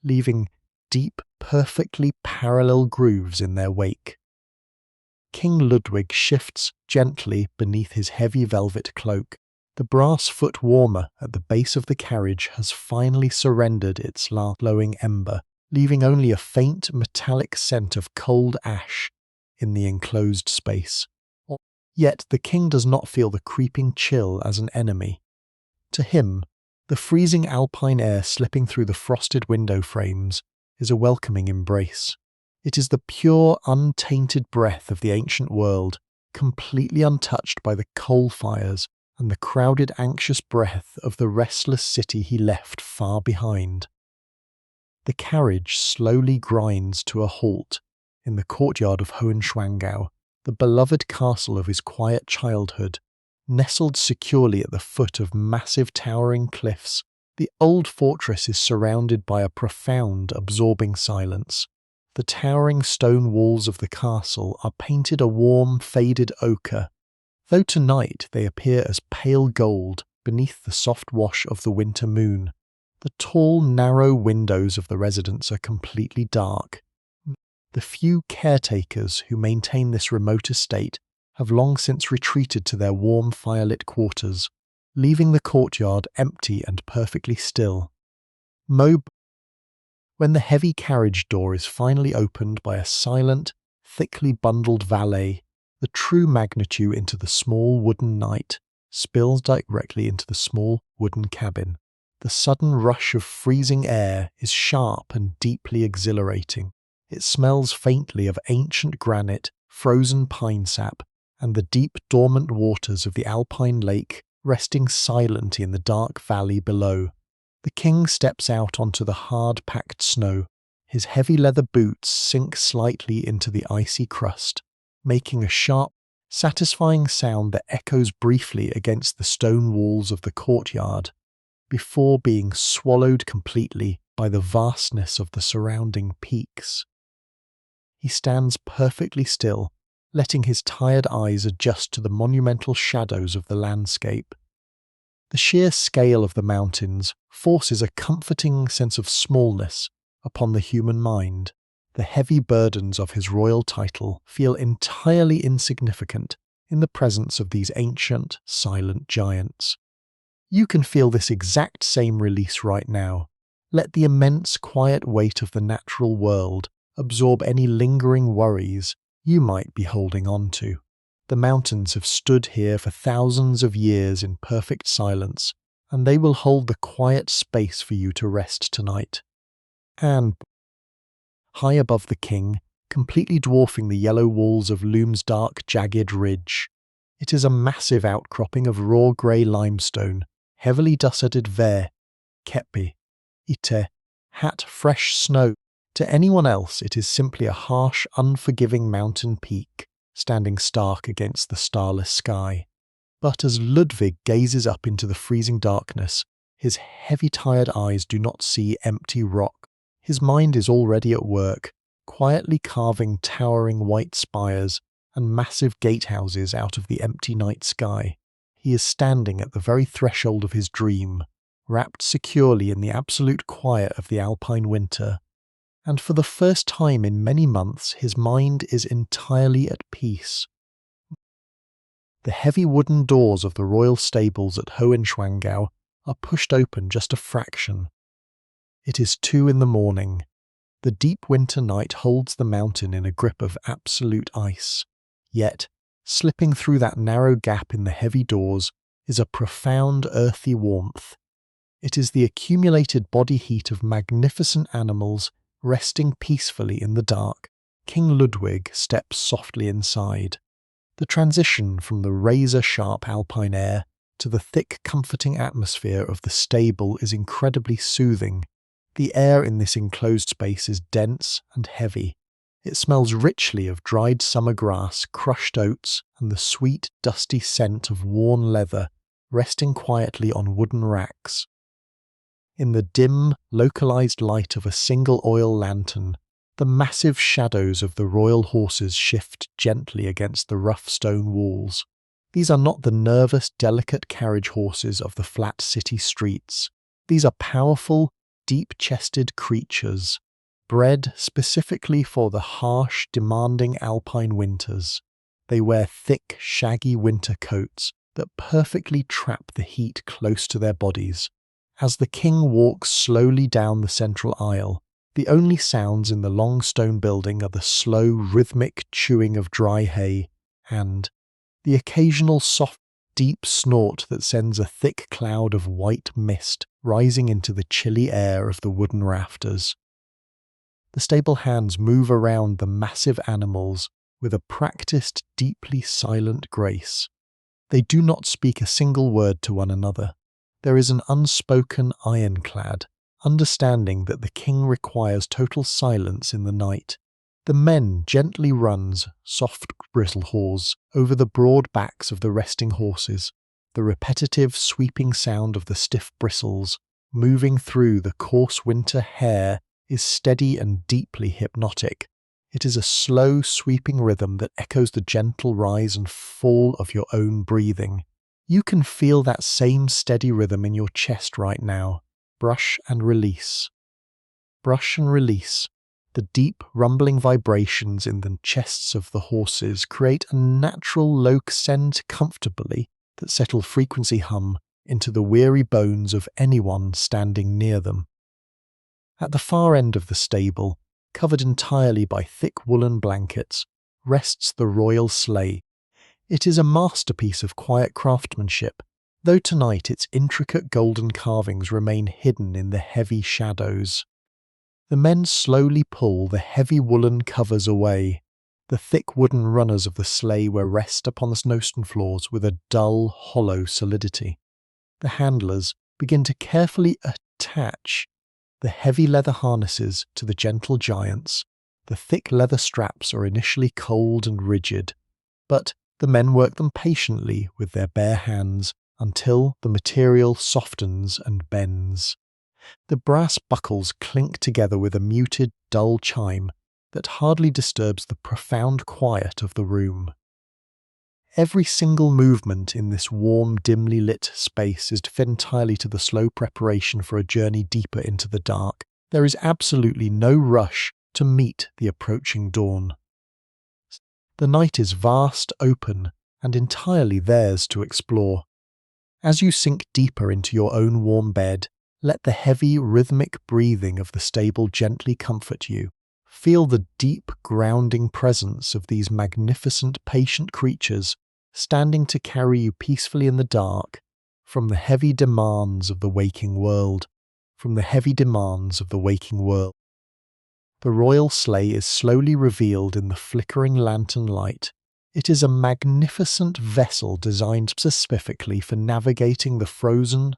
leaving deep, perfectly parallel grooves in their wake. King Ludwig shifts gently beneath his heavy velvet cloak. The brass foot warmer at the base of the carriage has finally surrendered its last glowing ember, leaving only a faint metallic scent of cold ash in the enclosed space. Yet the king does not feel the creeping chill as an enemy. To him, the freezing Alpine air slipping through the frosted window frames is a welcoming embrace. It is the pure, untainted breath of the ancient world, completely untouched by the coal fires and the crowded, anxious breath of the restless city he left far behind. The carriage slowly grinds to a halt in the courtyard of Hohenschwangau, the beloved castle of his quiet childhood. Nestled securely at the foot of massive towering cliffs, the old fortress is surrounded by a profound, absorbing silence. The towering stone walls of the castle are painted a warm, faded ochre, though tonight they appear as pale gold beneath the soft wash of the winter moon. The tall, narrow windows of the residence are completely dark. The few caretakers who maintain this remote estate have long since retreated to their warm, firelit quarters, leaving the courtyard empty and perfectly still. When the heavy carriage door is finally opened by a silent, thickly bundled valet, the true magnitude into the small wooden knight spills directly into the small wooden cabin. The sudden rush of freezing air is sharp and deeply exhilarating. It smells faintly of ancient granite, frozen pine sap, and the deep dormant waters of the Alpine lake resting silently in the dark valley below. The king steps out onto the hard-packed snow. His heavy leather boots sink slightly into the icy crust, making a sharp, satisfying sound that echoes briefly against the stone walls of the courtyard, before being swallowed completely by the vastness of the surrounding peaks. He stands perfectly still, letting his tired eyes adjust to the monumental shadows of the landscape. The sheer scale of the mountains forces a comforting sense of smallness upon the human mind. The heavy burdens of his royal title feel entirely insignificant in the presence of these ancient, silent giants. You can feel this exact same release right now. Let the immense, quiet weight of the natural world absorb any lingering worries you might be holding on to. The mountains have stood here for thousands of years in perfect silence, and they will hold the quiet space for you to rest tonight. And high above the king, completely dwarfing the yellow walls of looms dark, jagged ridge. It is a massive outcropping of raw grey limestone, heavily dusted kepi, ite, hat fresh snow. To anyone else, it is simply a harsh, unforgiving mountain peak, standing stark against the starless sky. But as Ludwig gazes up into the freezing darkness, his heavy tired eyes do not see empty rock. His mind is already at work, quietly carving towering white spires and massive gatehouses out of the empty night sky. He is standing at the very threshold of his dream, wrapped securely in the absolute quiet of the Alpine winter. And for the first time in many months, his mind is entirely at peace. The heavy wooden doors of the royal stables at Hohenschwangau are pushed open just a fraction. It is 2 a.m. The deep winter night holds the mountain in a grip of absolute ice. Yet, slipping through that narrow gap in the heavy doors is a profound earthy warmth. It is the accumulated body heat of magnificent animals resting peacefully in the dark. King Ludwig steps softly inside. The transition from the razor-sharp Alpine air to the thick, comforting atmosphere of the stable is incredibly soothing. The air in this enclosed space is dense and heavy. It smells richly of dried summer grass, crushed oats, and the sweet, dusty scent of worn leather resting quietly on wooden racks. In the dim, localized light of a single oil lantern, the massive shadows of the royal horses shift gently against the rough stone walls. These are not the nervous, delicate carriage horses of the flat city streets. These are powerful, deep-chested creatures, bred specifically for the harsh, demanding Alpine winters. They wear thick, shaggy winter coats that perfectly trap the heat close to their bodies. As the king walks slowly down the central aisle, the only sounds in the long stone building are the slow, rhythmic chewing of dry hay and the occasional soft, deep snort that sends a thick cloud of white mist rising into the chilly air of the wooden rafters. The stable hands move around the massive animals with a practiced, deeply silent grace. They do not speak a single word to one another. There is an unspoken ironclad understanding that the king requires total silence in the night. The men gently runs soft bristle hawse over the broad backs of the resting horses, the repetitive sweeping sound of the stiff bristles moving through the coarse winter hair is steady and deeply hypnotic. It is a slow, sweeping rhythm that echoes the gentle rise and fall of your own breathing. You can feel that same steady rhythm in your chest right now. Brush and release. Brush and release. The deep, rumbling vibrations in the chests of the horses create a natural low send comfortably that settle frequency hum into the weary bones of anyone standing near them. At the far end of the stable, covered entirely by thick woolen blankets, rests the royal sleigh. It is a masterpiece of quiet craftsmanship, though tonight its intricate golden carvings remain hidden in the heavy shadows. The men slowly pull the heavy woolen covers away. The thick wooden runners of the sleigh rest upon the snowstone floors with a dull, hollow solidity. The handlers begin to carefully attach the heavy leather harnesses to the gentle giants. The thick leather straps are initially cold and rigid, but the men work them patiently with their bare hands until the material softens and bends. The brass buckles clink together with a muted, dull chime that hardly disturbs the profound quiet of the room. Every single movement in this warm, dimly lit space is devoted entirely to the slow preparation for a journey deeper into the dark. There is absolutely no rush to meet the approaching dawn. The night is vast, open, and entirely theirs to explore. As you sink deeper into your own warm bed, let the heavy, rhythmic breathing of the stable gently comfort you. Feel the deep, grounding presence of these magnificent, patient creatures standing to carry you peacefully in the dark from the heavy demands of the waking world. The royal sleigh is slowly revealed in the flickering lantern light. It is a magnificent vessel designed specifically for navigating the frozen,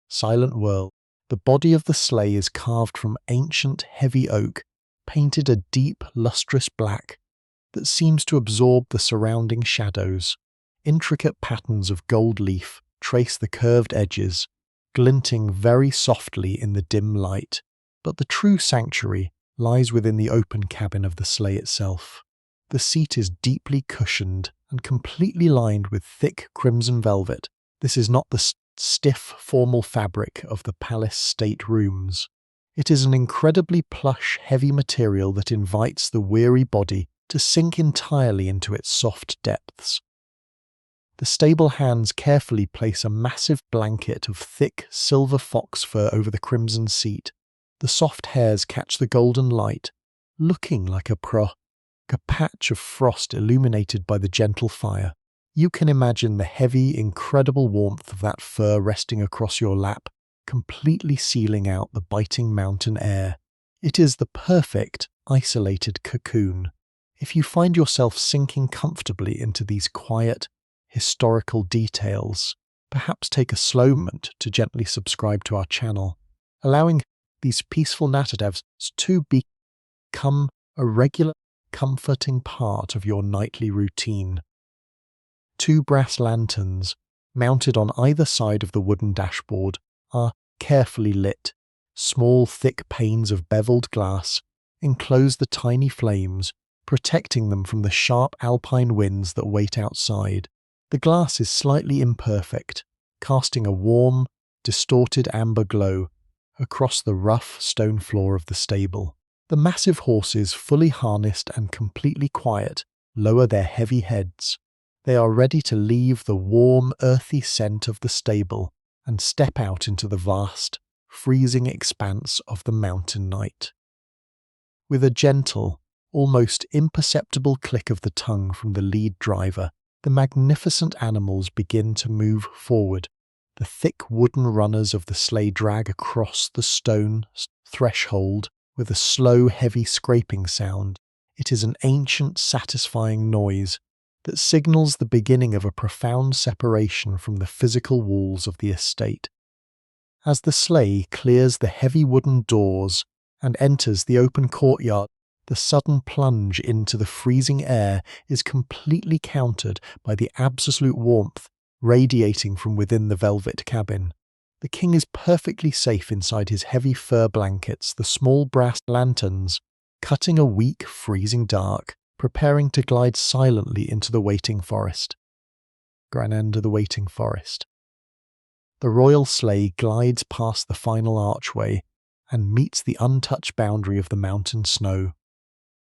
silent world. The body of the sleigh is carved from ancient, heavy oak, painted a deep, lustrous black that seems to absorb the surrounding shadows. Intricate patterns of gold leaf trace the curved edges, glinting very softly in the dim light. But the true sanctuary lies within the open cabin of the sleigh itself. The seat is deeply cushioned and completely lined with thick crimson velvet. This is not the stiff, formal fabric of the palace state rooms. It is an incredibly plush, heavy material that invites the weary body to sink entirely into its soft depths. The stable hands carefully place a massive blanket of thick, silver fox fur over the crimson seat. The soft hairs catch the golden light, looking like a patch of frost illuminated by the gentle fire. You can imagine the heavy, incredible warmth of that fur resting across your lap, completely sealing out the biting mountain air. It is the perfect, isolated cocoon. If you find yourself sinking comfortably into these quiet, historical details, perhaps take a slow moment to gently subscribe to our channel, allowing these peaceful narratives to become a regular, comforting part of your nightly routine. 2 brass lanterns, mounted on either side of the wooden dashboard, are carefully lit. Small, thick panes of beveled glass enclose the tiny flames, protecting them from the sharp Alpine winds that wait outside. The glass is slightly imperfect, casting a warm, distorted amber glow across the rough stone floor of the stable. The massive horses, fully harnessed and completely quiet, lower their heavy heads. They are ready to leave the warm, earthy scent of the stable and step out into the vast, freezing expanse of the mountain night. With a gentle, almost imperceptible click of the tongue from the lead driver, the magnificent animals begin to move forward. The thick wooden runners of the sleigh drag across the stone threshold with a slow, heavy scraping sound. It is an ancient, satisfying noise that signals the beginning of a profound separation from the physical walls of the estate. As the sleigh clears the heavy wooden doors and enters the open courtyard, the sudden plunge into the freezing air is completely countered by the absolute warmth radiating from within the velvet cabin. The king is perfectly safe inside his heavy fur blankets, the small brass lanterns, cutting a weak, freezing dark, preparing to glide silently into the waiting forest. Gran end of the waiting forest. The royal sleigh glides past the final archway and meets the untouched boundary of the mountain snow.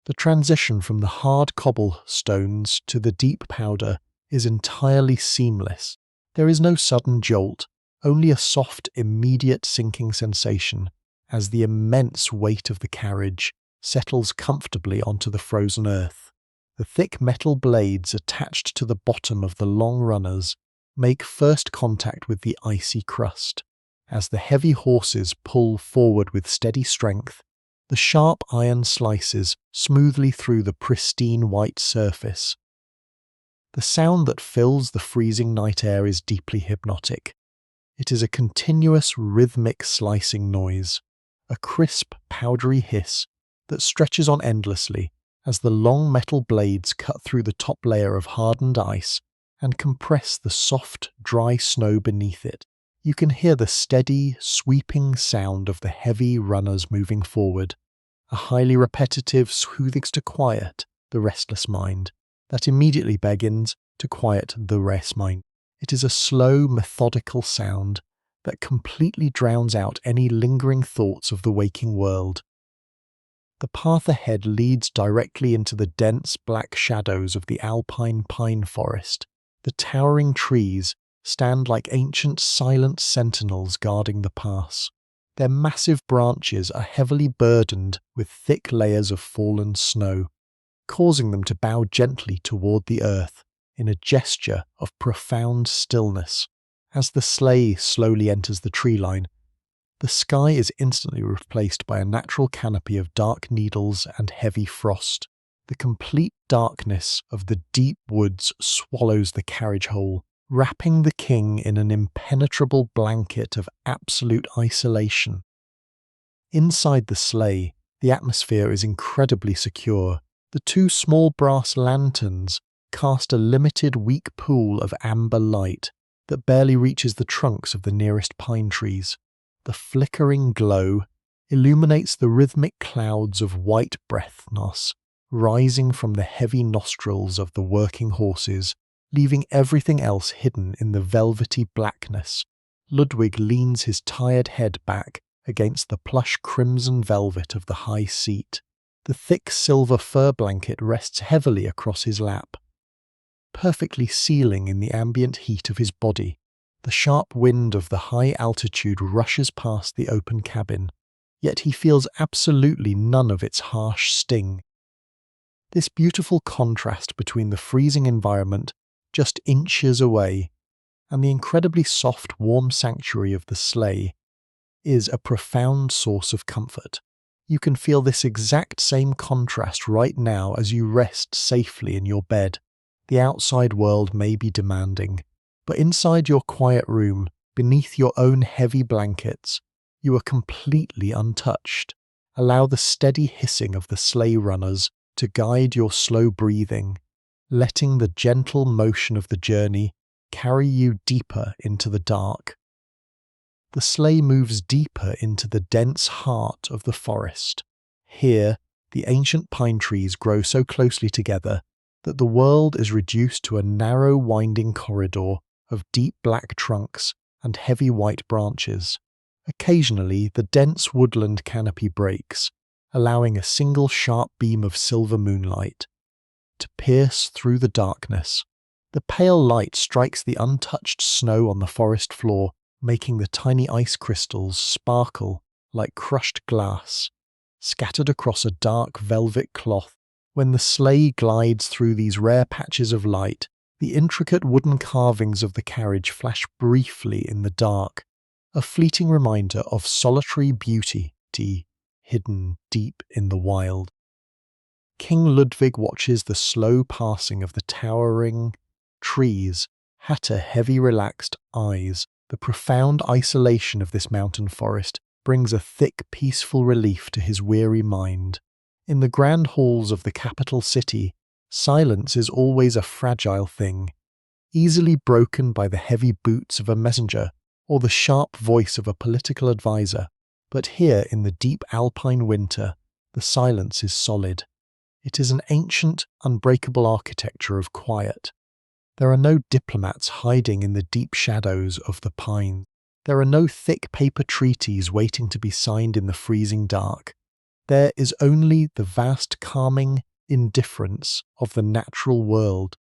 The transition from the hard cobblestones to the deep powder is entirely seamless. There is no sudden jolt, only a soft, immediate sinking sensation as the immense weight of the carriage settles comfortably onto the frozen earth. The thick metal blades attached to the bottom of the long runners make first contact with the icy crust. As the heavy horses pull forward with steady strength, the sharp iron slices smoothly through the pristine white surface. The sound that fills the freezing night air is deeply hypnotic. It is a continuous rhythmic slicing noise, a crisp, powdery hiss that stretches on endlessly as the long metal blades cut through the top layer of hardened ice and compress the soft, dry snow beneath it. You can hear the steady, sweeping sound of the heavy runners moving forward, a highly repetitive soothing to quiet the restless mind that immediately begins to quiet the rest mind. It is a slow, methodical sound that completely drowns out any lingering thoughts of the waking world. The path ahead leads directly into the dense black shadows of the Alpine pine forest. The towering trees stand like ancient silent sentinels guarding the pass. Their massive branches are heavily burdened with thick layers of fallen snow, causing them to bow gently toward the earth in a gesture of profound stillness. As the sleigh slowly enters the tree line, the sky is instantly replaced by a natural canopy of dark needles and heavy frost. The complete darkness of the deep woods swallows the carriage whole, wrapping the king in an impenetrable blanket of absolute isolation. Inside the sleigh, the atmosphere is incredibly secure. The two small brass lanterns cast a limited weak pool of amber light that barely reaches the trunks of the nearest pine trees. The flickering glow illuminates the rhythmic clouds of white breath rising from the heavy nostrils of the working horses, leaving everything else hidden in the velvety blackness. Ludwig leans his tired head back against the plush crimson velvet of the high seat. The thick silver fur blanket rests heavily across his lap, perfectly sealing in the ambient heat of his body. The sharp wind of the high altitude rushes past the open cabin, yet he feels absolutely none of its harsh sting. This beautiful contrast between the freezing environment just inches away and the incredibly soft, warm sanctuary of the sleigh is a profound source of comfort. You can feel this exact same contrast right now as you rest safely in your bed. The outside world may be demanding, but inside your quiet room, beneath your own heavy blankets, you are completely untouched. Allow the steady hissing of the sleigh runners to guide your slow breathing, letting the gentle motion of the journey carry you deeper into the dark. The sleigh moves deeper into the dense heart of the forest. Here, the ancient pine trees grow so closely together that the world is reduced to a narrow winding corridor of deep black trunks and heavy white branches. Occasionally, the dense woodland canopy breaks, allowing a single sharp beam of silver moonlight to pierce through the darkness. The pale light strikes the untouched snow on the forest floor, making the tiny ice crystals sparkle like crushed glass, scattered across a dark velvet cloth. When the sleigh glides through these rare patches of light, the intricate wooden carvings of the carriage flash briefly in the dark, a fleeting reminder of solitary beauty hidden deep in the wild. King Ludwig watches the slow passing of the towering trees at heavy relaxed eyes. The profound isolation of this mountain forest brings a thick, peaceful relief to his weary mind. In the grand halls of the capital city, silence is always a fragile thing, easily broken by the heavy boots of a messenger or the sharp voice of a political advisor, but here in the deep Alpine winter, the silence is solid. It is an ancient, unbreakable architecture of quiet. There are no diplomats hiding in the deep shadows of the pines. There are no thick paper treaties waiting to be signed in the freezing dark. There is only the vast calming indifference of the natural world.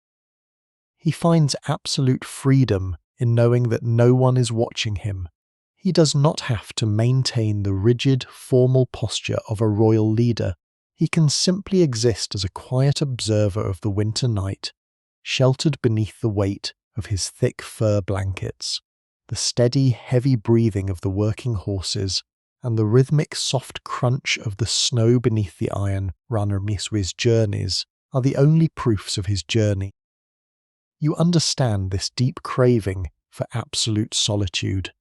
He finds absolute freedom in knowing that no one is watching him. He does not have to maintain the rigid, formal posture of a royal leader. He can simply exist as a quiet observer of the winter night, sheltered beneath the weight of his thick fur blankets. The steady, heavy breathing of the working horses and the rhythmic soft crunch of the snow beneath the iron runner Miswi's journeys are the only proofs of his journey. You understand this deep craving for absolute solitude.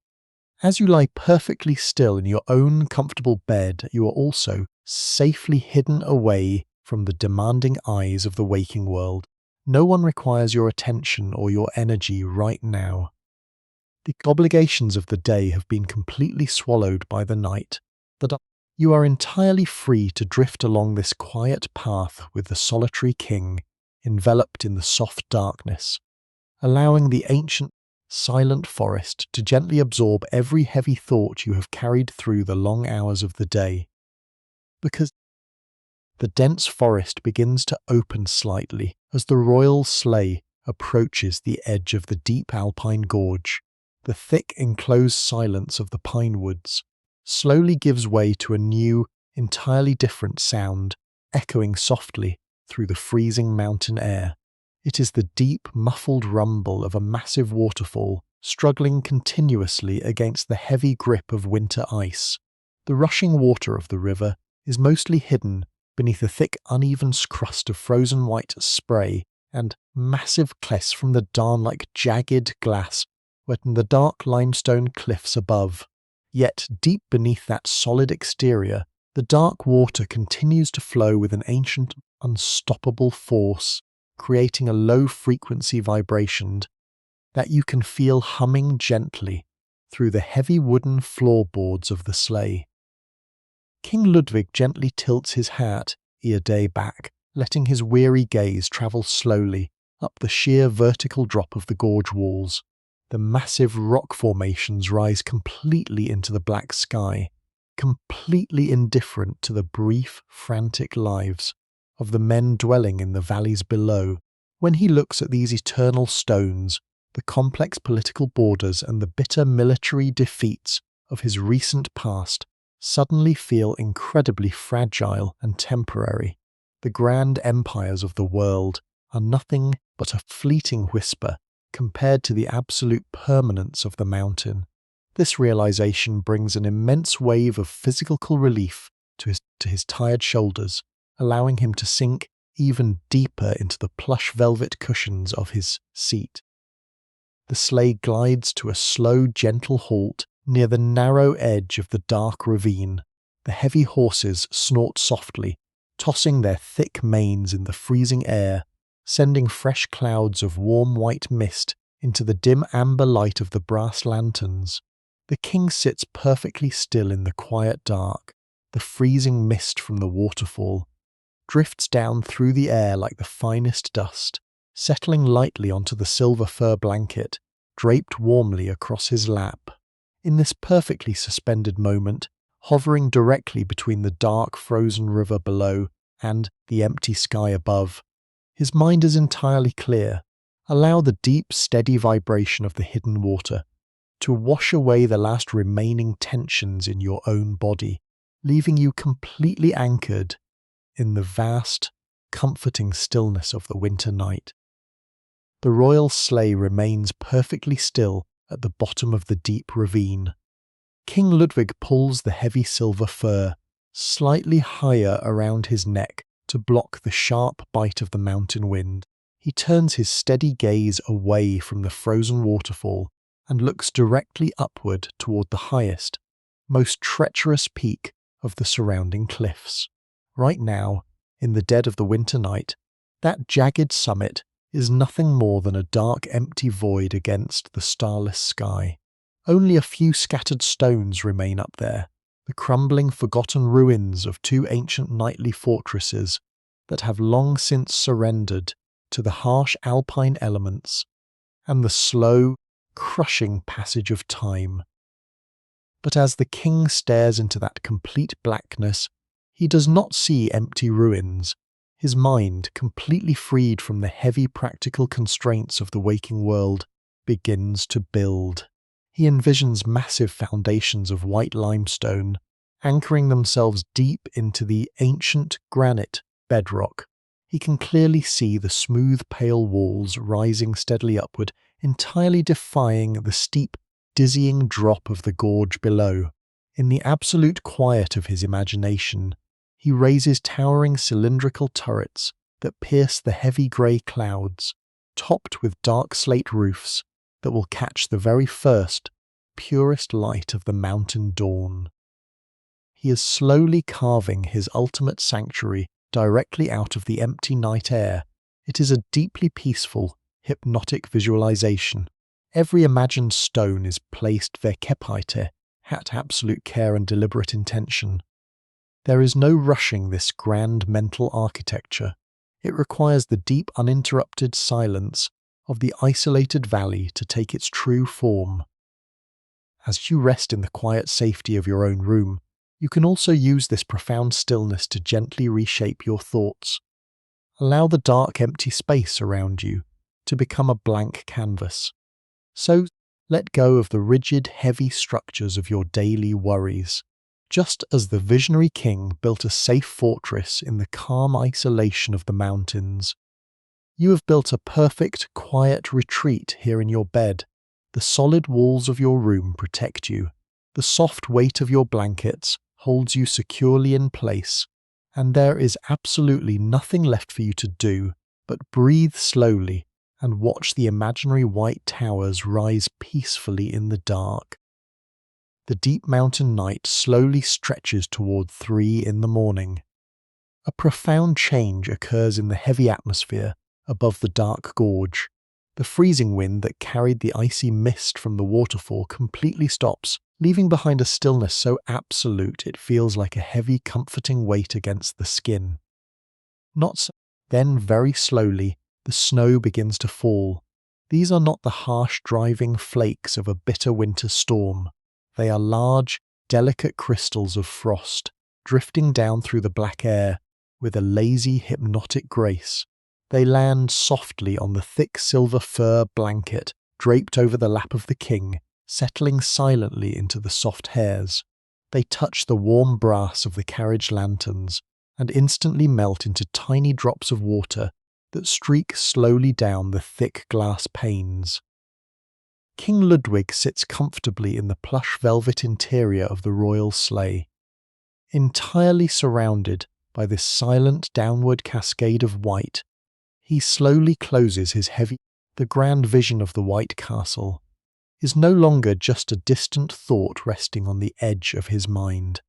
As you lie perfectly still in your own comfortable bed, you are also safely hidden away from the demanding eyes of the waking world. No one requires your attention or your energy right now. The obligations of the day have been completely swallowed by the night. You are entirely free to drift along this quiet path with the solitary king, enveloped in the soft darkness, allowing the ancient, silent forest to gently absorb every heavy thought you have carried through the long hours of the day. Because the dense forest begins to open slightly as the royal sleigh approaches the edge of the deep Alpine gorge. The thick enclosed silence of the pine woods slowly gives way to a new, entirely different sound, echoing softly through the freezing mountain air. It is the deep, muffled rumble of a massive waterfall struggling continuously against the heavy grip of winter ice. The rushing water of the river is mostly hidden beneath a thick, uneven crust of frozen white spray, and massive clefts from the darn-like jagged glass weten the dark limestone cliffs above. Yet deep beneath that solid exterior, the dark water continues to flow with an ancient, unstoppable force, creating a low-frequency vibration that you can feel humming gently through the heavy wooden floorboards of the sleigh. King Ludwig gently tilts his hat ear day back, letting his weary gaze travel slowly up the sheer vertical drop of the gorge walls. The massive rock formations rise completely into the black sky, completely indifferent to the brief, frantic lives of the men dwelling in the valleys below. When he looks at these eternal stones, the complex political borders and the bitter military defeats of his recent past suddenly feel incredibly fragile and temporary. The grand empires of the world are nothing but a fleeting whisper compared to the absolute permanence of the mountain. This realization brings an immense wave of physical relief to his tired shoulders, allowing him to sink even deeper into the plush velvet cushions of his seat. The sleigh glides to a slow, gentle halt near the narrow edge of the dark ravine. The heavy horses snort softly, tossing their thick manes in the freezing air, sending fresh clouds of warm white mist into the dim amber light of the brass lanterns. The king sits perfectly still in the quiet dark. The freezing mist from the waterfall drifts down through the air like the finest dust, settling lightly onto the silver fur blanket, draped warmly across his lap. In this perfectly suspended moment, hovering directly between the dark frozen river below and the empty sky above, his mind is entirely clear. Allow the deep, steady vibration of the hidden water to wash away the last remaining tensions in your own body, leaving you completely anchored in the vast, comforting stillness of the winter night. The royal sleigh remains perfectly still at the bottom of the deep ravine. King Ludwig pulls the heavy silver fur slightly higher around his neck to block the sharp bite of the mountain wind. He turns his steady gaze away from the frozen waterfall and looks directly upward toward the highest, most treacherous peak of the surrounding cliffs. Right now, in the dead of the winter night, that jagged summit is nothing more than a dark, empty void against the starless sky. Only a few scattered stones remain up there, the crumbling, forgotten ruins of two ancient knightly fortresses that have long since surrendered to the harsh Alpine elements and the slow, crushing passage of time. But as the king stares into that complete blackness, he does not see empty ruins. His mind, completely freed from the heavy practical constraints of the waking world, begins to build. He envisions massive foundations of white limestone, anchoring themselves deep into the ancient granite bedrock. He can clearly see the smooth pale walls rising steadily upward, entirely defying the steep, dizzying drop of the gorge below. In the absolute quiet of his imagination, he raises towering cylindrical turrets that pierce the heavy grey clouds, topped with dark slate roofs that will catch the very first, purest light of the mountain dawn. He is slowly carving his ultimate sanctuary directly out of the empty night air. It is a deeply peaceful, hypnotic visualization. Every imagined stone is placed verkepite, at absolute care and deliberate intention. There is no rushing this grand mental architecture. It requires the deep, uninterrupted silence of the isolated valley to take its true form. As you rest in the quiet safety of your own room, you can also use this profound stillness to gently reshape your thoughts. Allow the dark, empty space around you to become a blank canvas. So let go of the rigid, heavy structures of your daily worries. Just as the visionary king built a safe fortress in the calm isolation of the mountains, you have built a perfect, quiet retreat here in your bed. The solid walls of your room protect you. The soft weight of your blankets holds you securely in place, and there is absolutely nothing left for you to do but breathe slowly and watch the imaginary white towers rise peacefully in the dark. The deep mountain night slowly stretches toward 3 in the morning. A profound change occurs in the heavy atmosphere above the dark gorge. The freezing wind that carried the icy mist from the waterfall completely stops, leaving behind a stillness so absolute it feels like a heavy, comforting weight against the skin. Then, very slowly, the snow begins to fall. These are not the harsh, driving flakes of a bitter winter storm. They are large, delicate crystals of frost, drifting down through the black air with a lazy, hypnotic grace. They land softly on the thick silver fur blanket draped over the lap of the king, settling silently into the soft hairs. They touch the warm brass of the carriage lanterns and instantly melt into tiny drops of water that streak slowly down the thick glass panes. King Ludwig sits comfortably in the plush velvet interior of the royal sleigh. Entirely surrounded by this silent downward cascade of white, he slowly closes his heavy. The grand vision of the White Castle is no longer just a distant thought resting on the edge of his mind.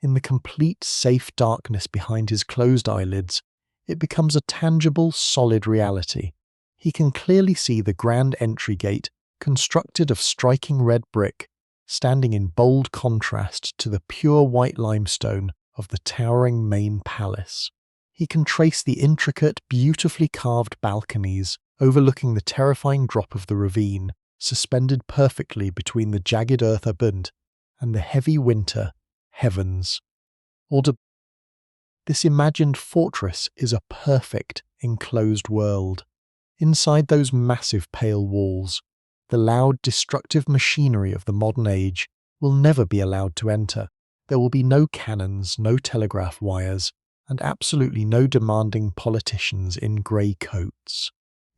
In the complete, safe darkness behind his closed eyelids, it becomes a tangible, solid reality. He can clearly see the grand entry gate, constructed of striking red brick, standing in bold contrast to the pure white limestone of the towering main palace. He can trace the intricate, beautifully carved balconies overlooking the terrifying drop of the ravine, suspended perfectly between the jagged earth abund and the heavy winter heavens. This imagined fortress is a perfect, enclosed world. Inside those massive pale walls, the loud, destructive machinery of the modern age will never be allowed to enter. There will be no cannons, no telegraph wires, and absolutely no demanding politicians in grey coats.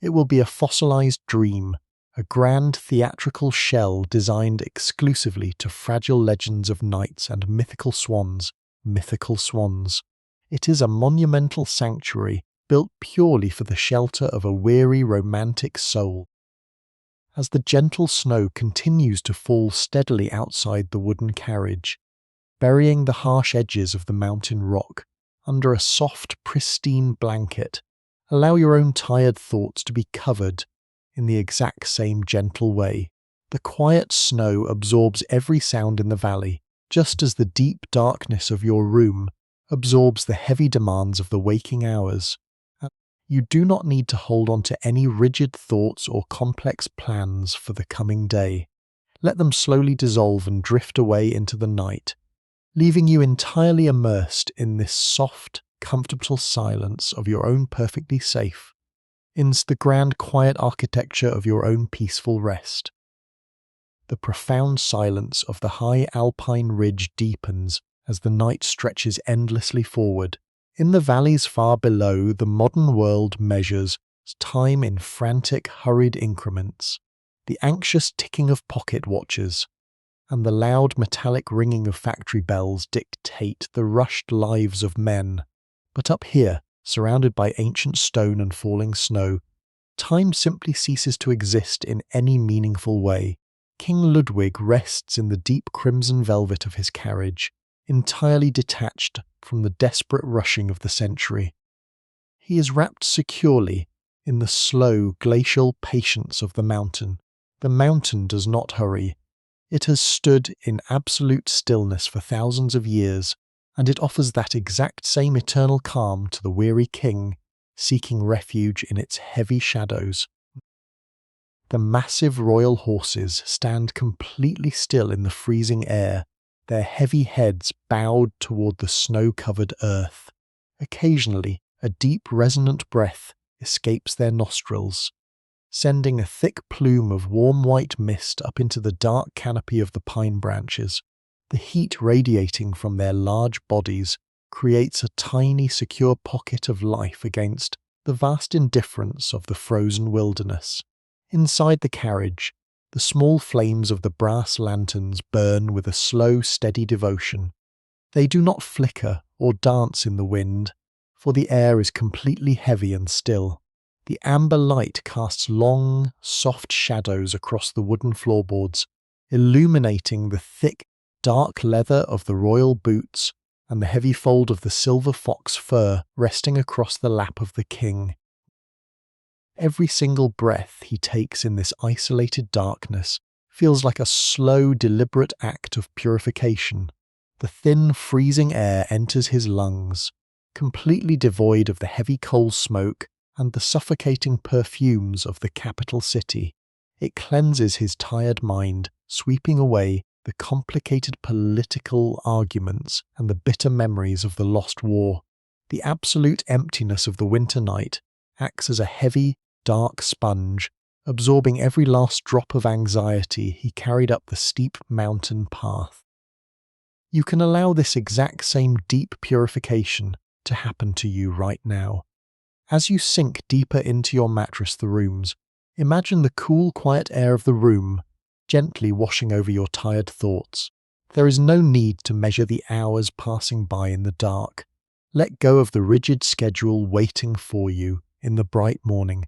It will be a fossilized dream, a grand theatrical shell designed exclusively to fragile legends of knights and mythical swans. It is a monumental sanctuary built purely for the shelter of a weary, romantic soul. As the gentle snow continues to fall steadily outside the wooden carriage, burying the harsh edges of the mountain rock under a soft, pristine blanket, allow your own tired thoughts to be covered in the exact same gentle way. The quiet snow absorbs every sound in the valley, just as the deep darkness of your room absorbs the heavy demands of the waking hours. You do not need to hold on to any rigid thoughts or complex plans for the coming day. Let them slowly dissolve and drift away into the night, leaving you entirely immersed in this soft, comfortable silence of your own perfectly safe, in the grand quiet architecture of your own peaceful rest. The profound silence of the high Alpine ridge deepens as the night stretches endlessly forward. In the valleys far below, the modern world measures time in frantic, hurried increments. The anxious ticking of pocket watches and the loud metallic ringing of factory bells dictate the rushed lives of men. But up here, surrounded by ancient stone and falling snow, time simply ceases to exist in any meaningful way. King Ludwig rests in the deep crimson velvet of his carriage, entirely detached from the desperate rushing of the century. He is wrapped securely in the slow, glacial patience of the mountain. The mountain does not hurry. It has stood in absolute stillness for thousands of years, and it offers that exact same eternal calm to the weary king, seeking refuge in its heavy shadows. The massive royal horses stand completely still in the freezing air, their heavy heads bowed toward the snow-covered earth. Occasionally, a deep resonant breath escapes their nostrils, sending a thick plume of warm white mist up into the dark canopy of the pine branches. The heat radiating from their large bodies creates a tiny, secure pocket of life against the vast indifference of the frozen wilderness. Inside the carriage, the small flames of the brass lanterns burn with a slow, steady devotion. They do not flicker or dance in the wind, for the air is completely heavy and still. The amber light casts long, soft shadows across the wooden floorboards, illuminating the thick, dark leather of the royal boots and the heavy fold of the silver fox fur resting across the lap of the king. Every single breath he takes in this isolated darkness feels like a slow, deliberate act of purification. The thin, freezing air enters his lungs, completely devoid of the heavy coal smoke and the suffocating perfumes of the capital city. It cleanses his tired mind, sweeping away the complicated political arguments and the bitter memories of the lost war. The absolute emptiness of the winter night acts as a heavy, dark sponge, absorbing every last drop of anxiety he carried up the steep mountain path. You can allow this exact same deep purification to happen to you right now. As you sink deeper into your mattress, the rooms, imagine the cool, quiet air of the room gently washing over your tired thoughts. There is no need to measure the hours passing by in the dark. Let go of the rigid schedule waiting for you in the bright morning.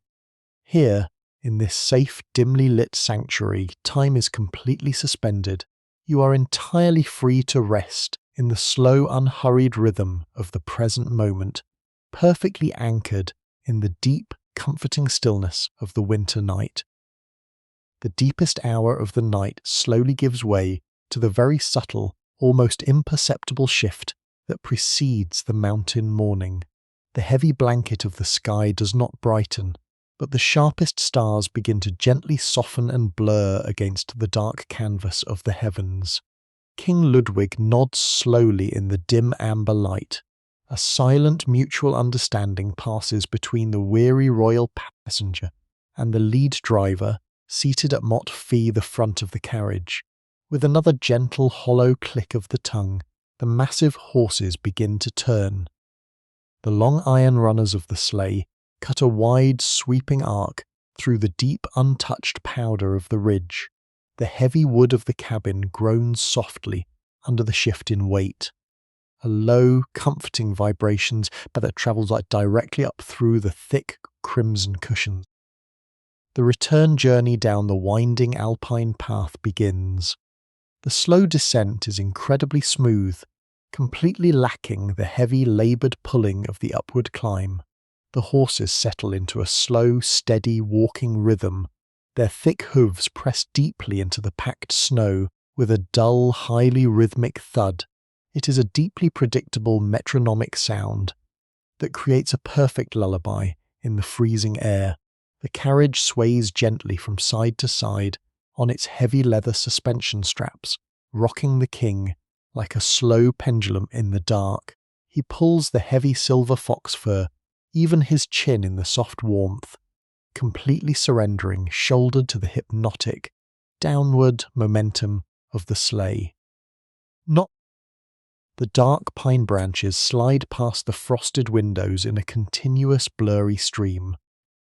Here, in this safe, dimly lit sanctuary, time is completely suspended. You are entirely free to rest in the slow, unhurried rhythm of the present moment, perfectly anchored in the deep, comforting stillness of the winter night. The deepest hour of the night slowly gives way to the very subtle, almost imperceptible shift that precedes the mountain morning. The heavy blanket of the sky does not brighten, but the sharpest stars begin to gently soften and blur against the dark canvas of the heavens. King Ludwig nods slowly in the dim amber light. A silent mutual understanding passes between the weary royal passenger and the lead driver seated at Mott Fee, the front of the carriage. With another gentle, hollow click of the tongue, the massive horses begin to turn. The long iron runners of the sleigh cut a wide, sweeping arc through the deep, untouched powder of the ridge. The heavy wood of the cabin groans softly under the shift in weight. A low, comforting vibrations that travels directly up through the thick, crimson cushions. The return journey down the winding Alpine path begins. The slow descent is incredibly smooth, completely lacking the heavy, laboured pulling of the upward climb. The horses settle into a slow, steady walking rhythm Their thick hooves press deeply into the packed snow with a dull, highly rhythmic thud. It is a deeply predictable metronomic sound that creates a perfect lullaby in the freezing air. The carriage sways gently from side to side on its heavy leather suspension straps, rocking the king like a slow pendulum in the dark. He pulls the heavy silver fox fur, even his chin in the soft warmth, completely surrendering shoulder to the hypnotic, downward momentum of the sleigh. Not the dark pine branches slide past the frosted windows in a continuous blurry stream.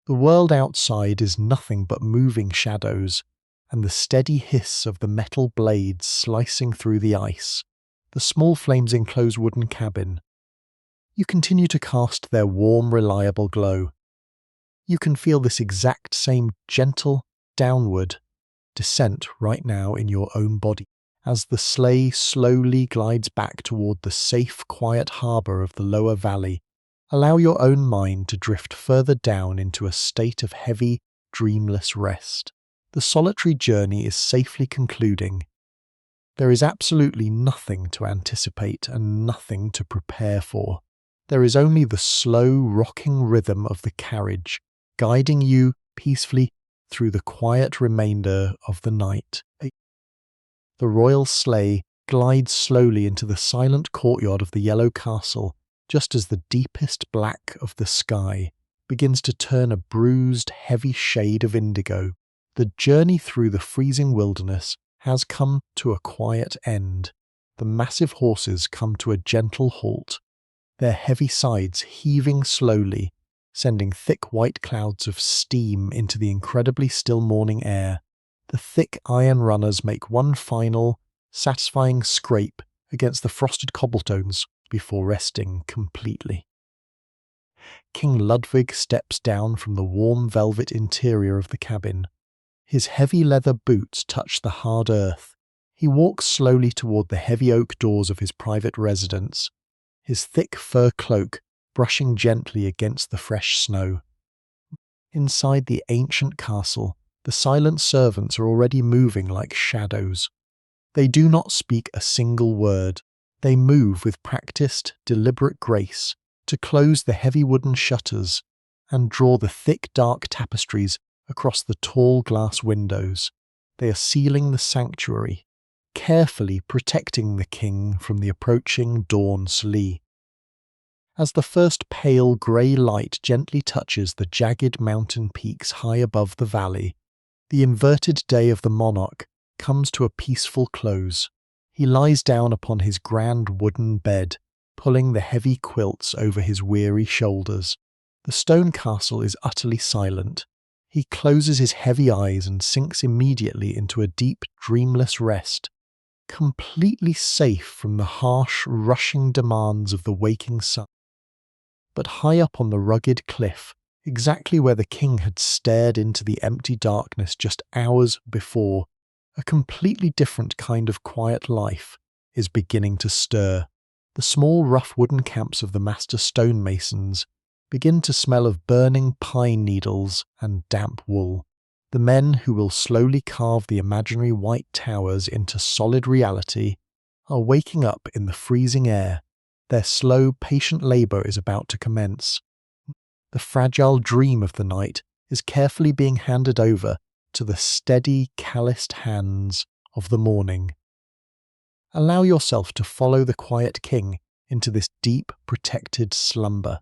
The world outside is nothing but moving shadows, and the steady hiss of the metal blades slicing through the ice. The small flames enclose wooden cabin. You continue to cast their warm, reliable glow. You can feel this exact same gentle, downward descent right now in your own body, as the sleigh slowly glides back toward the safe, quiet harbour of the lower valley. Allow your own mind to drift further down into a state of heavy, dreamless rest. The solitary journey is safely concluding. There is absolutely nothing to anticipate and nothing to prepare for. There is only the slow, rocking rhythm of the carriage, guiding you peacefully through the quiet remainder of the night. The royal sleigh glides slowly into the silent courtyard of the yellow castle, just as the deepest black of the sky begins to turn a bruised, heavy shade of indigo. The journey through the freezing wilderness has come to a quiet end. The massive horses come to a gentle halt, their heavy sides heaving slowly, sending thick white clouds of steam into the incredibly still morning air. The thick iron runners make one final, satisfying scrape against the frosted cobblestones before resting completely. King Ludwig steps down from the warm velvet interior of the cabin. His heavy leather boots touch the hard earth. He walks slowly toward the heavy oak doors of his private residence, his thick fur cloak brushing gently against the fresh snow. Inside the ancient castle, the silent servants are already moving like shadows. They do not speak a single word. They move with practiced, deliberate grace to close the heavy wooden shutters and draw the thick dark tapestries across the tall glass windows. They are sealing the sanctuary, carefully protecting the king from the approaching dawn sleet. As the first pale grey light gently touches the jagged mountain peaks high above the valley, the inverted day of the monarch comes to a peaceful close. He lies down upon his grand wooden bed, pulling the heavy quilts over his weary shoulders. The stone castle is utterly silent. He closes his heavy eyes and sinks immediately into a deep, dreamless rest, completely safe from the harsh, rushing demands of the waking sun. But high up on the rugged cliff, exactly where the king had stared into the empty darkness just hours before, a completely different kind of quiet life is beginning to stir. The small rough wooden camps of the master stonemasons begin to smell of burning pine needles and damp wool. The men who will slowly carve the imaginary white towers into solid reality are waking up in the freezing air. Their slow, patient labour is about to commence. The fragile dream of the night is carefully being handed over to the steady, calloused hands of the morning. Allow yourself to follow the quiet king into this deep, protected slumber.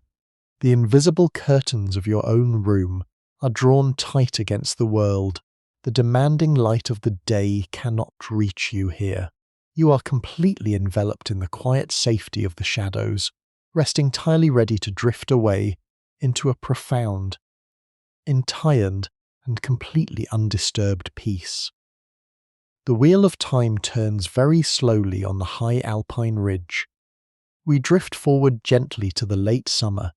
The invisible curtains of your own room are drawn tight against the world. The demanding light of the day cannot reach you here. You are completely enveloped in the quiet safety of the shadows, resting entirely ready to drift away into a profound, entire, and completely undisturbed peace. The wheel of time turns very slowly on the high Alpine ridge. We drift forward gently to the late summer,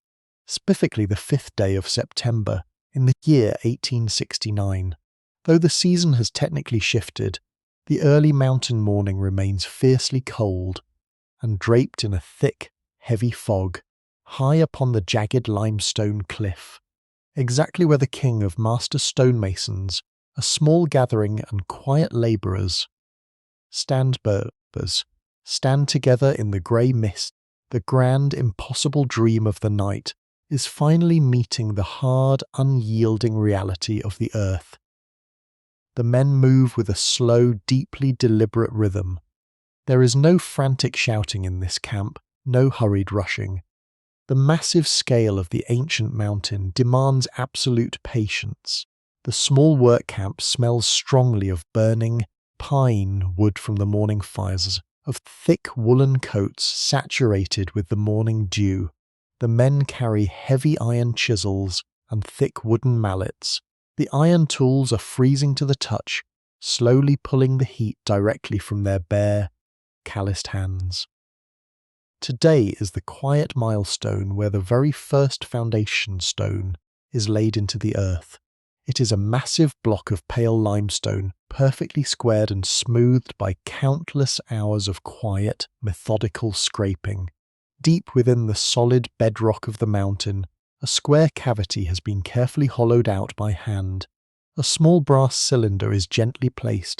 specifically the 5th day of September in the year 1869. Though the season has technically shifted, the early mountain morning remains fiercely cold and draped in a thick, heavy fog, high upon the jagged limestone cliff, exactly where the king of master stonemasons A small gathering and quiet labourers stand together in the grey mist. The grand, impossible dream of the night is finally meeting the hard, unyielding reality of the earth. The men move with a slow, deeply deliberate rhythm. There is no frantic shouting in this camp, no hurried rushing. The massive scale of the ancient mountain demands absolute patience. The small work camp smells strongly of burning pine wood from the morning fires, of thick woolen coats saturated with the morning dew. The men carry heavy iron chisels and thick wooden mallets. The iron tools are freezing to the touch, slowly pulling the heat directly from their bare, calloused hands. Today is the quiet milestone where the very first foundation stone is laid into the earth. It is a massive block of pale limestone, perfectly squared and smoothed by countless hours of quiet, methodical scraping. Deep within the solid bedrock of the mountain, a square cavity has been carefully hollowed out by hand. A small brass cylinder is gently placed.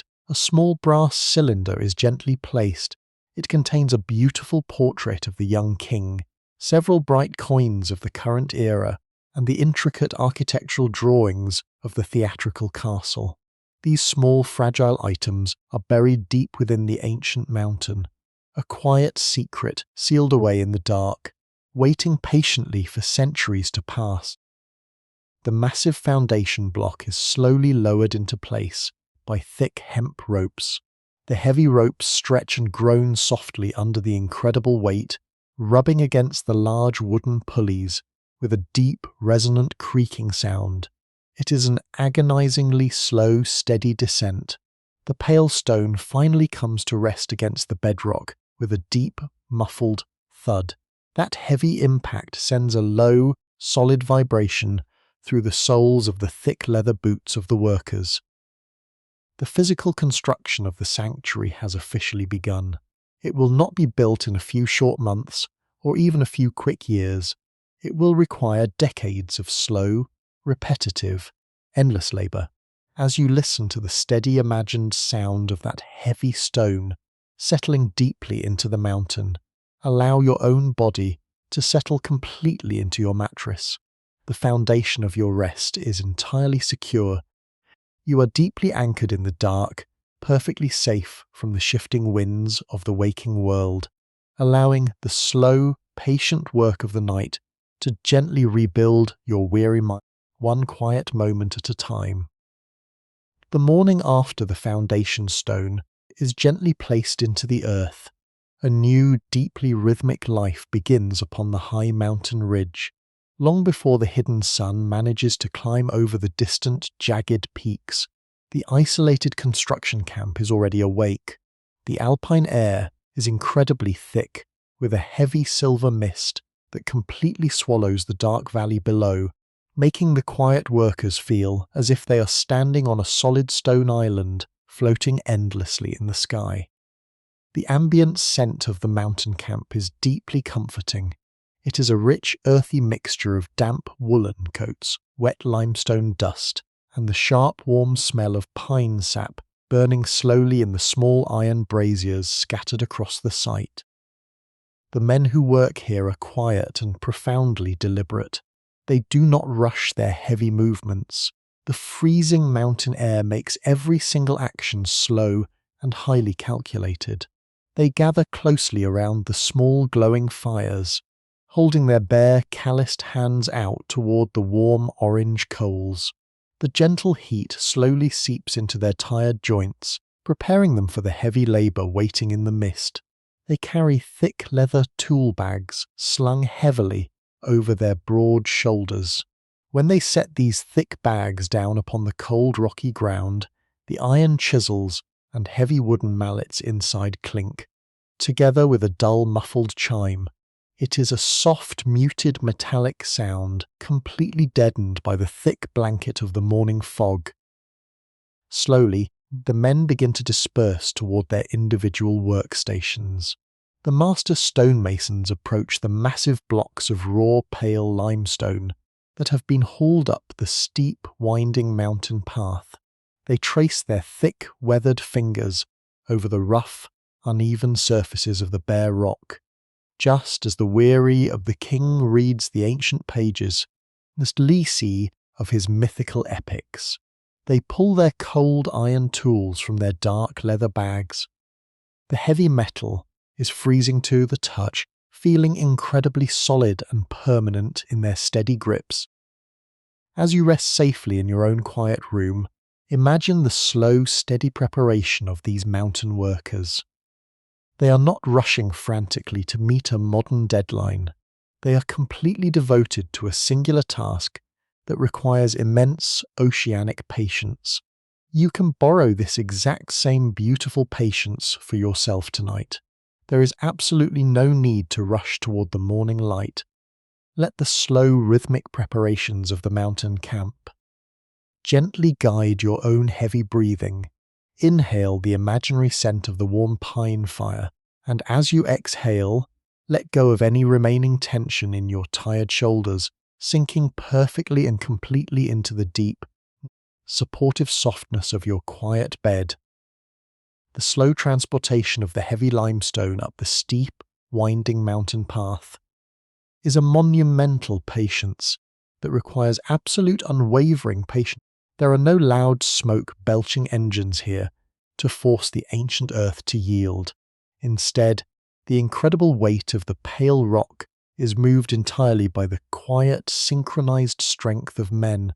It contains a beautiful portrait of the young king, several bright coins of the current era, and the intricate architectural drawings of the theatrical castle. These small, fragile items are buried deep within the ancient mountain, a quiet secret sealed away in the dark, waiting patiently for centuries to pass. The massive foundation block is slowly lowered into place by thick hemp ropes. The heavy ropes stretch and groan softly under the incredible weight, rubbing against the large wooden pulleys with a deep, resonant creaking sound. It is an agonizingly slow, steady descent. The pale stone finally comes to rest against the bedrock with a deep, muffled thud. That heavy impact sends a low, solid vibration through the soles of the thick leather boots of the workers. The physical construction of the sanctuary has officially begun. It will not be built in a few short months, or even a few quick years. It will require decades of slow, repetitive, endless labour. As you listen to the steady imagined sound of that heavy stone settling deeply into the mountain, allow your own body to settle completely into your mattress. The foundation of your rest is entirely secure. You are deeply anchored in the dark, perfectly safe from the shifting winds of the waking world, allowing the slow, patient work of the night to gently rebuild your weary mind, one quiet moment at a time. The morning after the foundation stone is gently placed into the earth, a new, deeply rhythmic life begins upon the high mountain ridge. Long before the hidden sun manages to climb over the distant, jagged peaks, the isolated construction camp is already awake. The Alpine air is incredibly thick, with a heavy silver mist that completely swallows the dark valley below, making the quiet workers feel as if they are standing on a solid stone island floating endlessly in the sky. The ambient scent of the mountain camp is deeply comforting. It is a rich, earthy mixture of damp woolen coats, wet limestone dust, and the sharp, warm smell of pine sap burning slowly in the small iron braziers scattered across the site. The men who work here are quiet and profoundly deliberate. They do not rush their heavy movements. The freezing mountain air makes every single action slow and highly calculated. They gather closely around the small glowing fires, holding their bare, calloused hands out toward the warm orange coals. The gentle heat slowly seeps into their tired joints, preparing them for the heavy labour waiting in the mist. They carry thick leather tool bags slung heavily over their broad shoulders. When they set these thick bags down upon the cold rocky ground, the iron chisels and heavy wooden mallets inside clink, together with a dull muffled chime. It is a soft, muted metallic sound, completely deadened by the thick blanket of the morning fog. Slowly, the men begin to disperse toward their individual workstations. The master stonemasons approach the massive blocks of raw, pale limestone that have been hauled up the steep, winding mountain path. They trace their thick, weathered fingers over the rough, uneven surfaces of the bare rock, just as the weary of the king reads the ancient pages, the legacy of his mythical epics. They pull their cold iron tools from their dark leather bags. The heavy metal is freezing to the touch, feeling incredibly solid and permanent in their steady grips. As you rest safely in your own quiet room, imagine the slow, steady preparation of these mountain workers. They are not rushing frantically to meet a modern deadline. They are completely devoted to a singular task that requires immense oceanic patience. You can borrow this exact same beautiful patience for yourself tonight. There is absolutely no need to rush toward the morning light. Let the slow rhythmic preparations of the mountain camp gently guide your own heavy breathing. Inhale the imaginary scent of the warm pine fire, and as you exhale, let go of any remaining tension in your tired shoulders, sinking perfectly and completely into the deep, supportive softness of your quiet bed. The slow transportation of the heavy limestone up the steep, winding mountain path is a monumental patience that requires absolute unwavering patience. There are no loud smoke-belching engines here to force the ancient earth to yield. Instead, the incredible weight of the pale rock is moved entirely by the quiet, synchronized strength of men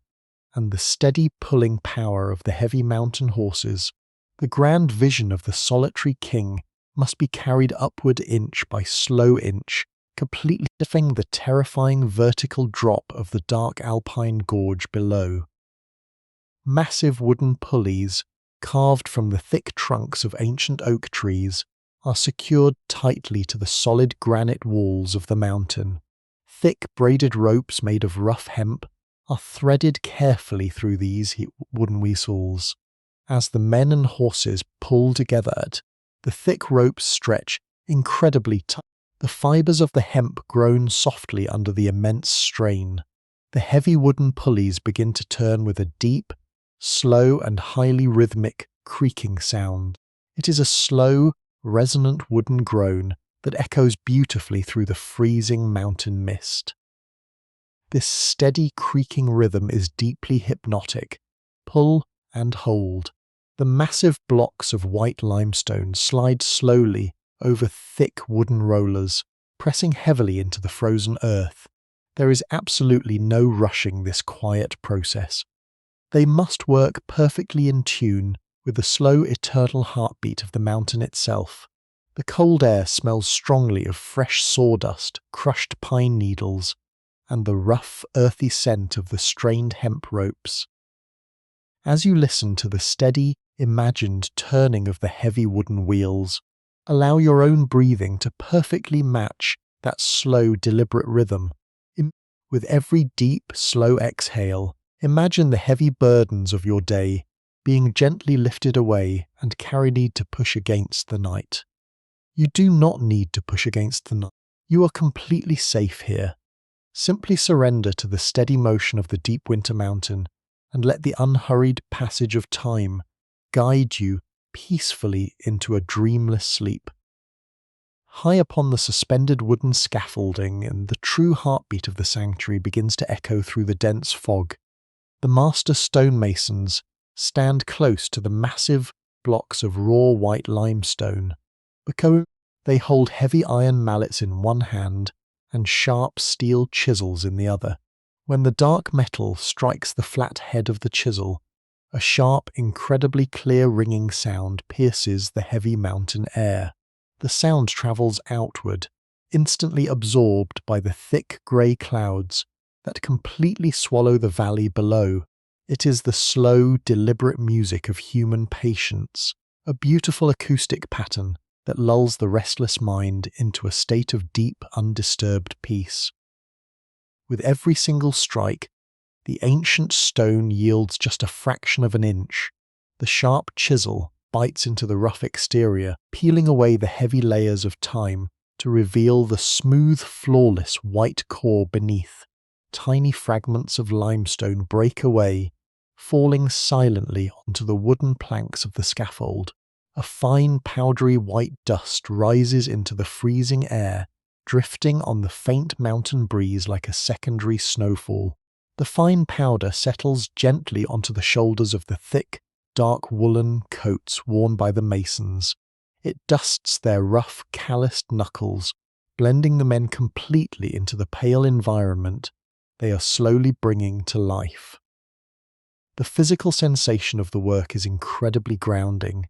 and the steady pulling power of the heavy mountain horses. The grand vision of the solitary king must be carried upward inch by slow inch, completely defying the terrifying vertical drop of the dark Alpine gorge below. Massive wooden pulleys, carved from the thick trunks of ancient oak trees, are secured tightly to the solid granite walls of the mountain. Thick braided ropes made of rough hemp are threaded carefully through these wooden weasels. As the men and horses pull together, the thick ropes stretch incredibly tight. The fibers of the hemp groan softly under the immense strain. The heavy wooden pulleys begin to turn with a deep, slow and highly rhythmic creaking sound. It is a slow, resonant wooden groan that echoes beautifully through the freezing mountain mist. This steady creaking rhythm is deeply hypnotic. Pull and hold. The massive blocks of white limestone slide slowly over thick wooden rollers, pressing heavily into the frozen earth. There is absolutely no rushing this quiet process. They must work perfectly in tune with the slow eternal heartbeat of the mountain itself. The cold air smells strongly of fresh sawdust, crushed pine needles, and the rough, earthy scent of the strained hemp ropes. As you listen to the steady, imagined turning of the heavy wooden wheels, allow your own breathing to perfectly match that slow, deliberate rhythm. With every deep, slow exhale, imagine the heavy burdens of your day being gently lifted away and carried to push against the night. You do not need to push against the night. You are completely safe here. Simply surrender to the steady motion of the deep winter mountain and let the unhurried passage of time guide you peacefully into a dreamless sleep. High upon the suspended wooden scaffolding, and the true heartbeat of the sanctuary begins to echo through the dense fog. The master stonemasons stand close to the massive blocks of raw white limestone. They hold heavy iron mallets in one hand and sharp steel chisels in the other. When the dark metal strikes the flat head of the chisel, a sharp, incredibly clear ringing sound pierces the heavy mountain air. The sound travels outward, instantly absorbed by the thick grey clouds that completely swallow the valley below. It is the slow, deliberate music of human patience, a beautiful acoustic pattern that lulls the restless mind into a state of deep, undisturbed peace. With every single strike, the ancient stone yields just a fraction of an inch. The sharp chisel bites into the rough exterior, peeling away the heavy layers of time to reveal the smooth, flawless white core beneath. Tiny fragments of limestone break away, falling silently onto the wooden planks of the scaffold. A fine powdery white dust rises into the freezing air, drifting on the faint mountain breeze like a secondary snowfall. The fine powder settles gently onto the shoulders of the thick, dark woolen coats worn by the masons. It dusts their rough, calloused knuckles, blending the men completely into the pale environment they are slowly bringing to life. The physical sensation of the work is incredibly grounding.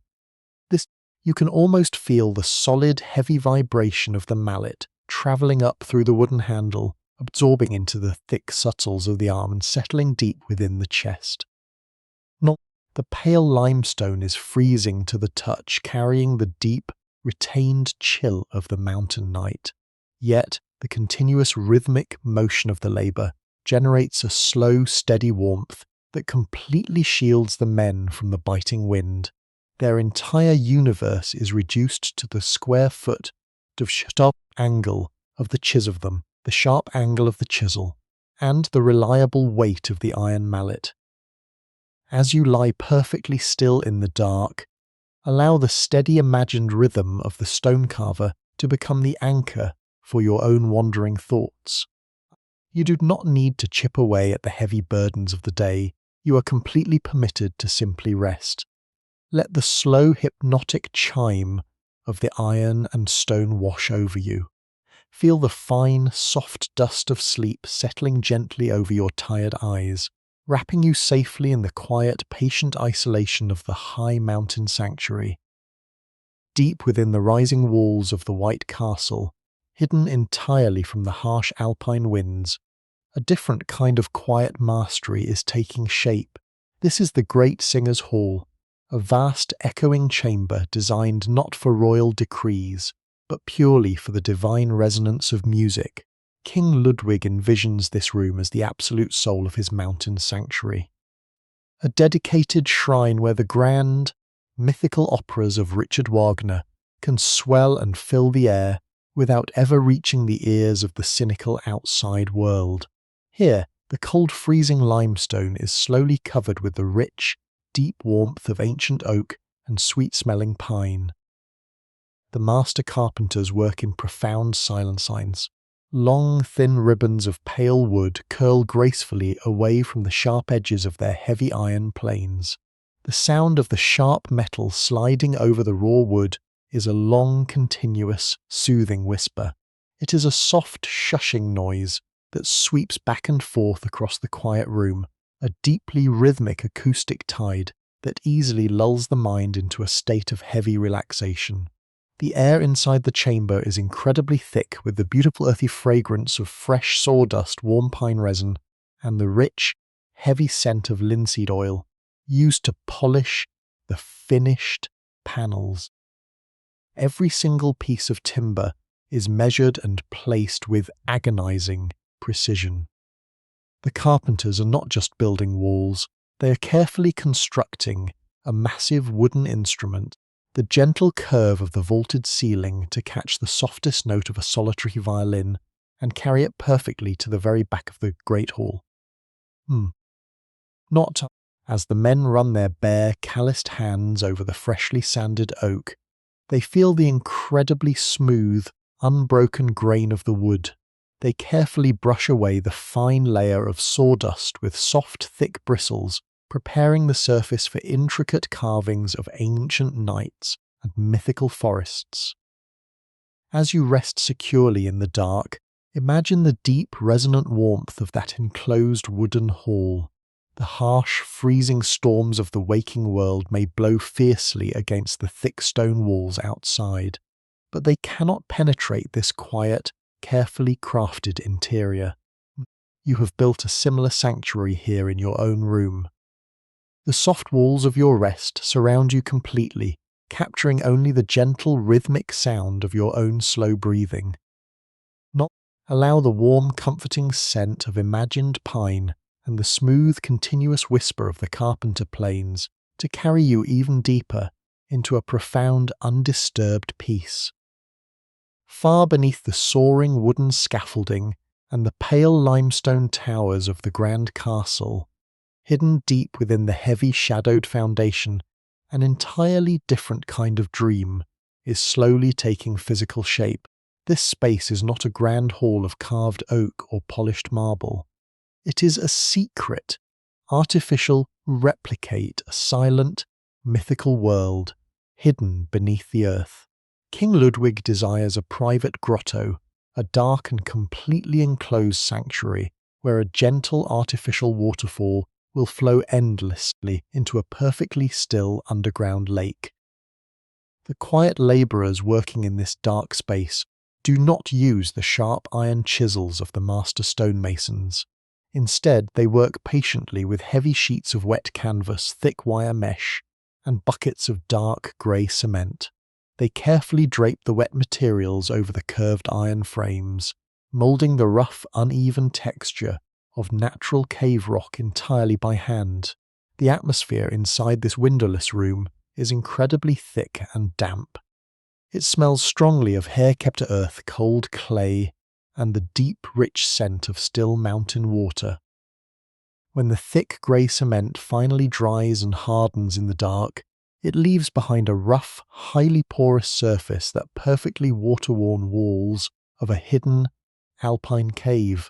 You can almost feel the solid, heavy vibration of the mallet travelling up through the wooden handle, absorbing into the thick sutles of the arm and settling deep within the chest. The pale limestone is freezing to the touch, carrying the deep, retained chill of the mountain night. Yet, the continuous rhythmic motion of the labour generates a slow, steady warmth that completely shields the men from the biting wind. Their entire universe is reduced to the square foot of sharp angle of the sharp angle of the chisel, and the reliable weight of the iron mallet. As you lie perfectly still in the dark, allow the steady imagined rhythm of the stone carver to become the anchor for your own wandering thoughts. You do not need to chip away at the heavy burdens of the day. You are completely permitted to simply rest. Let the slow hypnotic chime of the iron and stone wash over you. Feel the fine, soft dust of sleep settling gently over your tired eyes, wrapping you safely in the quiet, patient isolation of the high mountain sanctuary. Deep within the rising walls of the white castle, hidden entirely from the harsh Alpine winds, a different kind of quiet mastery is taking shape. This is the Great Singer's Hall, a vast echoing chamber designed not for royal decrees, but purely for the divine resonance of music. King Ludwig envisions this room as the absolute soul of his mountain sanctuary. A dedicated shrine where the grand, mythical operas of Richard Wagner can swell and fill the air without ever reaching the ears of the cynical outside world. Here, the cold freezing limestone is slowly covered with the rich, deep warmth of ancient oak and sweet-smelling pine. The master carpenters work in profound silence. Long, thin ribbons of pale wood curl gracefully away from the sharp edges of their heavy iron planes. The sound of the sharp metal sliding over the raw wood is a long, continuous, soothing whisper. It is a soft, shushing noise that sweeps back and forth across the quiet room, a deeply rhythmic acoustic tide that easily lulls the mind into a state of heavy relaxation. The air inside the chamber is incredibly thick with the beautiful earthy fragrance of fresh sawdust, warm pine resin, and the rich, heavy scent of linseed oil used to polish the finished panels. Every single piece of timber is measured and placed with agonizing precision. The carpenters are not just building walls, they are carefully constructing a massive wooden instrument, the gentle curve of the vaulted ceiling to catch the softest note of a solitary violin and carry it perfectly to the very back of the great hall. Not as the men run their bare, calloused hands over the freshly sanded oak, they feel the incredibly smooth, unbroken grain of the wood. They carefully brush away the fine layer of sawdust with soft, thick bristles, preparing the surface for intricate carvings of ancient knights and mythical forests. As you rest securely in the dark, imagine the deep, resonant warmth of that enclosed wooden hall. The harsh, freezing storms of the waking world may blow fiercely against the thick stone walls outside, but they cannot penetrate this quiet, carefully crafted interior. You have built a similar sanctuary here in your own room. The soft walls of your rest surround you completely, capturing only the gentle rhythmic sound of your own slow breathing. Allow the warm, comforting scent of imagined pine and the smooth, continuous whisper of the carpenter planes to carry you even deeper into a profound, undisturbed peace. Far beneath the soaring wooden scaffolding and the pale limestone towers of the grand castle, Hidden deep within the heavy shadowed foundation, an entirely different kind of dream is slowly taking physical shape. This space is not a grand hall of carved oak or polished marble. It is a secret, artificial replicate, a silent, mythical world hidden beneath the earth. King Ludwig desires a private grotto, a dark and completely enclosed sanctuary where a gentle artificial waterfall will flow endlessly into a perfectly still underground lake. The quiet labourers working in this dark space do not use the sharp iron chisels of the master stonemasons. Instead, they work patiently with heavy sheets of wet canvas, thick wire mesh, and buckets of dark grey cement. They carefully drape the wet materials over the curved iron frames, moulding the rough, uneven texture of natural cave rock entirely by hand. The atmosphere inside this windowless room is incredibly thick and damp. It smells strongly of hair-kept earth, cold clay, and the deep, rich scent of still mountain water. When the thick grey cement finally dries and hardens in the dark, it leaves behind a rough, highly porous surface that perfectly water-worn walls of a hidden Alpine cave.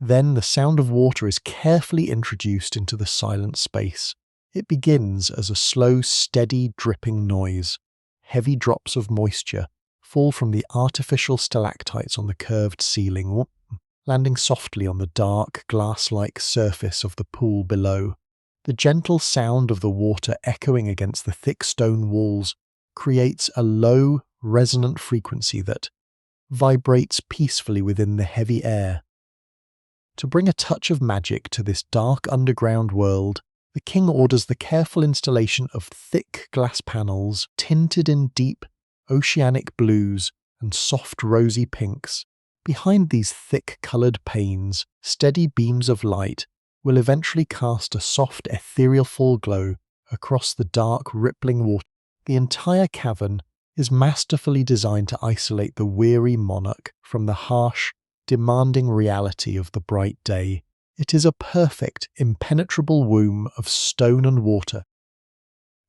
Then the sound of water is carefully introduced into the silent space. It begins as a slow, steady, dripping noise. Heavy drops of moisture fall from the artificial stalactites on the curved ceiling, landing softly on the dark, glass-like surface of the pool below. The gentle sound of the water echoing against the thick stone walls creates a low, resonant frequency that vibrates peacefully within the heavy air. To bring a touch of magic to this dark underground world, the king orders the careful installation of thick glass panels tinted in deep, oceanic blues and soft rosy pinks. Behind these thick-coloured panes, steady beams of light will eventually cast a soft ethereal fall glow across the dark, rippling water. The entire cavern is masterfully designed to isolate the weary monarch from the harsh, demanding reality of the bright day. It is a perfect, impenetrable womb of stone and water.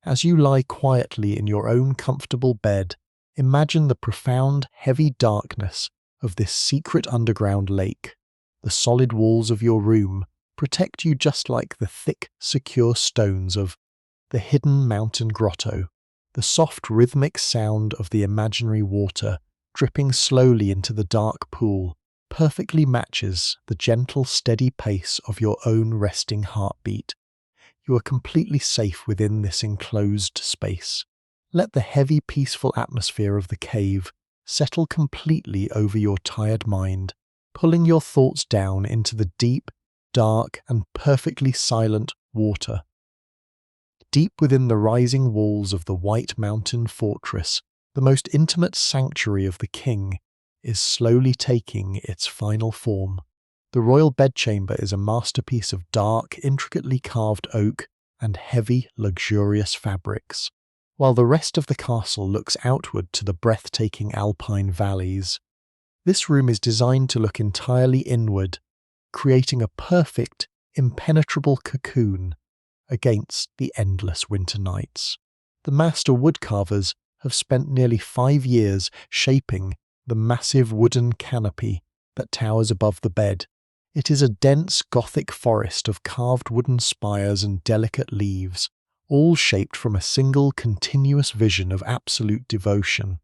As you lie quietly in your own comfortable bed, imagine the profound, heavy darkness of this secret underground lake. The solid walls of your room protect you just like the thick, secure stones of the hidden mountain grotto. The soft, rhythmic sound of the imaginary water dripping slowly into the dark pool perfectly matches the gentle, steady pace of your own resting heartbeat. You are completely safe within this enclosed space. Let the heavy, peaceful atmosphere of the cave settle completely over your tired mind, pulling your thoughts down into the deep, dark, and perfectly silent water. Deep within the rising walls of the White Mountain Fortress, the most intimate sanctuary of the king is slowly taking its final form. The royal bedchamber is a masterpiece of dark, intricately carved oak and heavy, luxurious fabrics, while the rest of the castle looks outward to the breathtaking Alpine valleys. This room is designed to look entirely inward, creating a perfect, impenetrable cocoon against the endless winter nights. The master woodcarvers have spent nearly 5 years shaping the massive wooden canopy that towers above the bed. It is a dense Gothic forest of carved wooden spires and delicate leaves, all shaped from a single continuous vision of absolute devotion.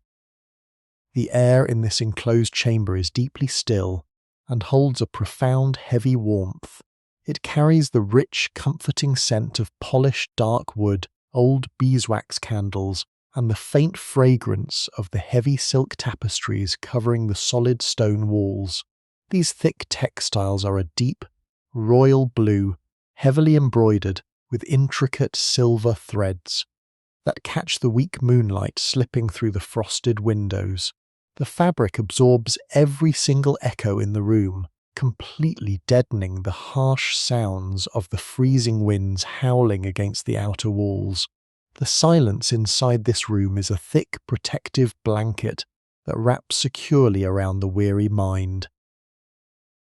The air in this enclosed chamber is deeply still and holds a profound, heavy warmth. It carries the rich, comforting scent of polished dark wood, old beeswax candles, and the faint fragrance of the heavy silk tapestries covering the solid stone walls. These thick textiles are a deep, royal blue, heavily embroidered with intricate silver threads that catch the weak moonlight slipping through the frosted windows. The fabric absorbs every single echo in the room, completely deadening the harsh sounds of the freezing winds howling against the outer walls. The silence inside this room is a thick, protective blanket that wraps securely around the weary mind.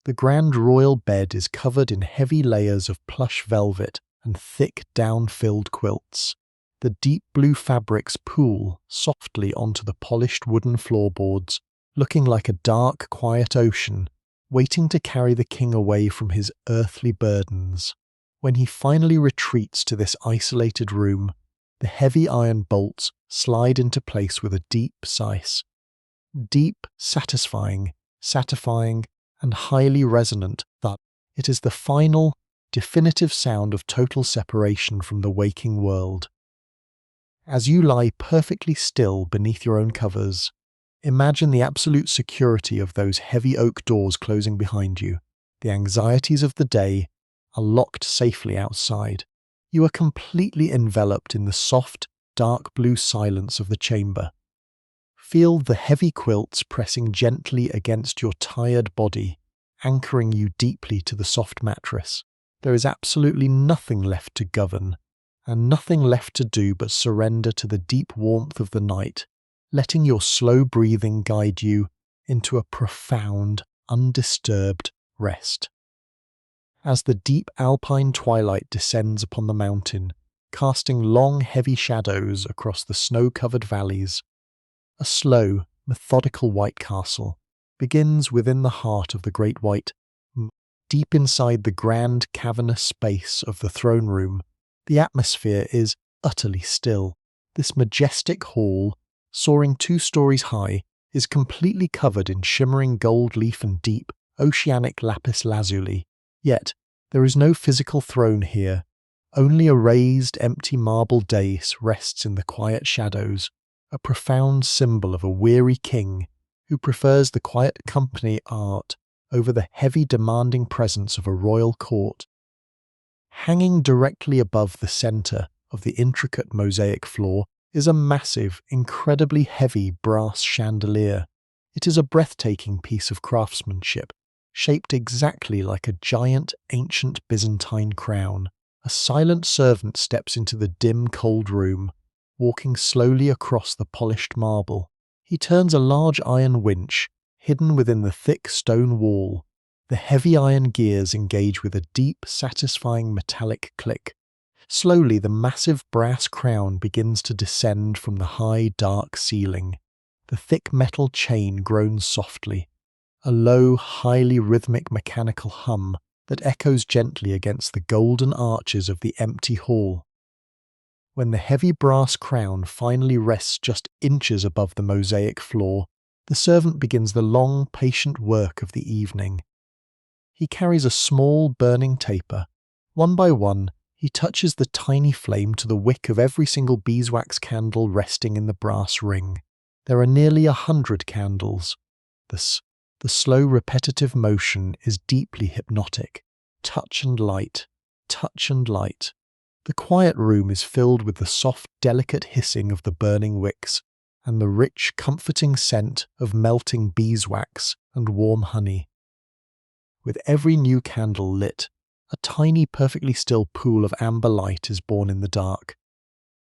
The grand royal bed is covered in heavy layers of plush velvet and thick down-filled quilts. The deep blue fabrics pool softly onto the polished wooden floorboards, looking like a dark, quiet ocean, waiting to carry the king away from his earthly burdens. When he finally retreats to this isolated room, the heavy iron bolts slide into place with a deep sigh. Deep, satisfying, and highly resonant thud. It is the final, definitive sound of total separation from the waking world. As you lie perfectly still beneath your own covers, imagine the absolute security of those heavy oak doors closing behind you. The anxieties of the day are locked safely outside. You are completely enveloped in the soft, dark blue silence of the chamber. Feel the heavy quilts pressing gently against your tired body, anchoring you deeply to the soft mattress. There is absolutely nothing left to govern, and nothing left to do but surrender to the deep warmth of the night, letting your slow breathing guide you into a profound, undisturbed rest. As the deep Alpine twilight descends upon the mountain, casting long, heavy shadows across the snow-covered valleys, a slow, methodical white castle begins within the heart of the great white. Deep inside the grand, cavernous space of the throne room, the atmosphere is utterly still. This majestic hall, soaring 2 stories high, is completely covered in shimmering gold leaf and deep, oceanic lapis lazuli. Yet, there is no physical throne here. Only a raised, empty marble dais rests in the quiet shadows, a profound symbol of a weary king who prefers the quiet company art over the heavy, demanding presence of a royal court. Hanging directly above the centre of the intricate mosaic floor is a massive, incredibly heavy brass chandelier. It is a breathtaking piece of craftsmanship, shaped exactly like a giant, ancient Byzantine crown. A silent servant steps into the dim, cold room, walking slowly across the polished marble. He turns a large iron winch, hidden within the thick stone wall. The heavy iron gears engage with a deep, satisfying metallic click. Slowly, the massive brass crown begins to descend from the high, dark ceiling. The thick metal chain groans softly, a low, highly rhythmic mechanical hum that echoes gently against the golden arches of the empty hall. When the heavy brass crown finally rests just inches above the mosaic floor, the servant begins the long, patient work of the evening. He carries a small, burning taper. One by one, he touches the tiny flame to the wick of every single beeswax candle resting in the brass ring. There are nearly 100 candles. The slow, repetitive motion is deeply hypnotic. Touch and light, touch and light. The quiet room is filled with the soft, delicate hissing of the burning wicks and the rich, comforting scent of melting beeswax and warm honey. With every new candle lit, a tiny, perfectly still pool of amber light is born in the dark.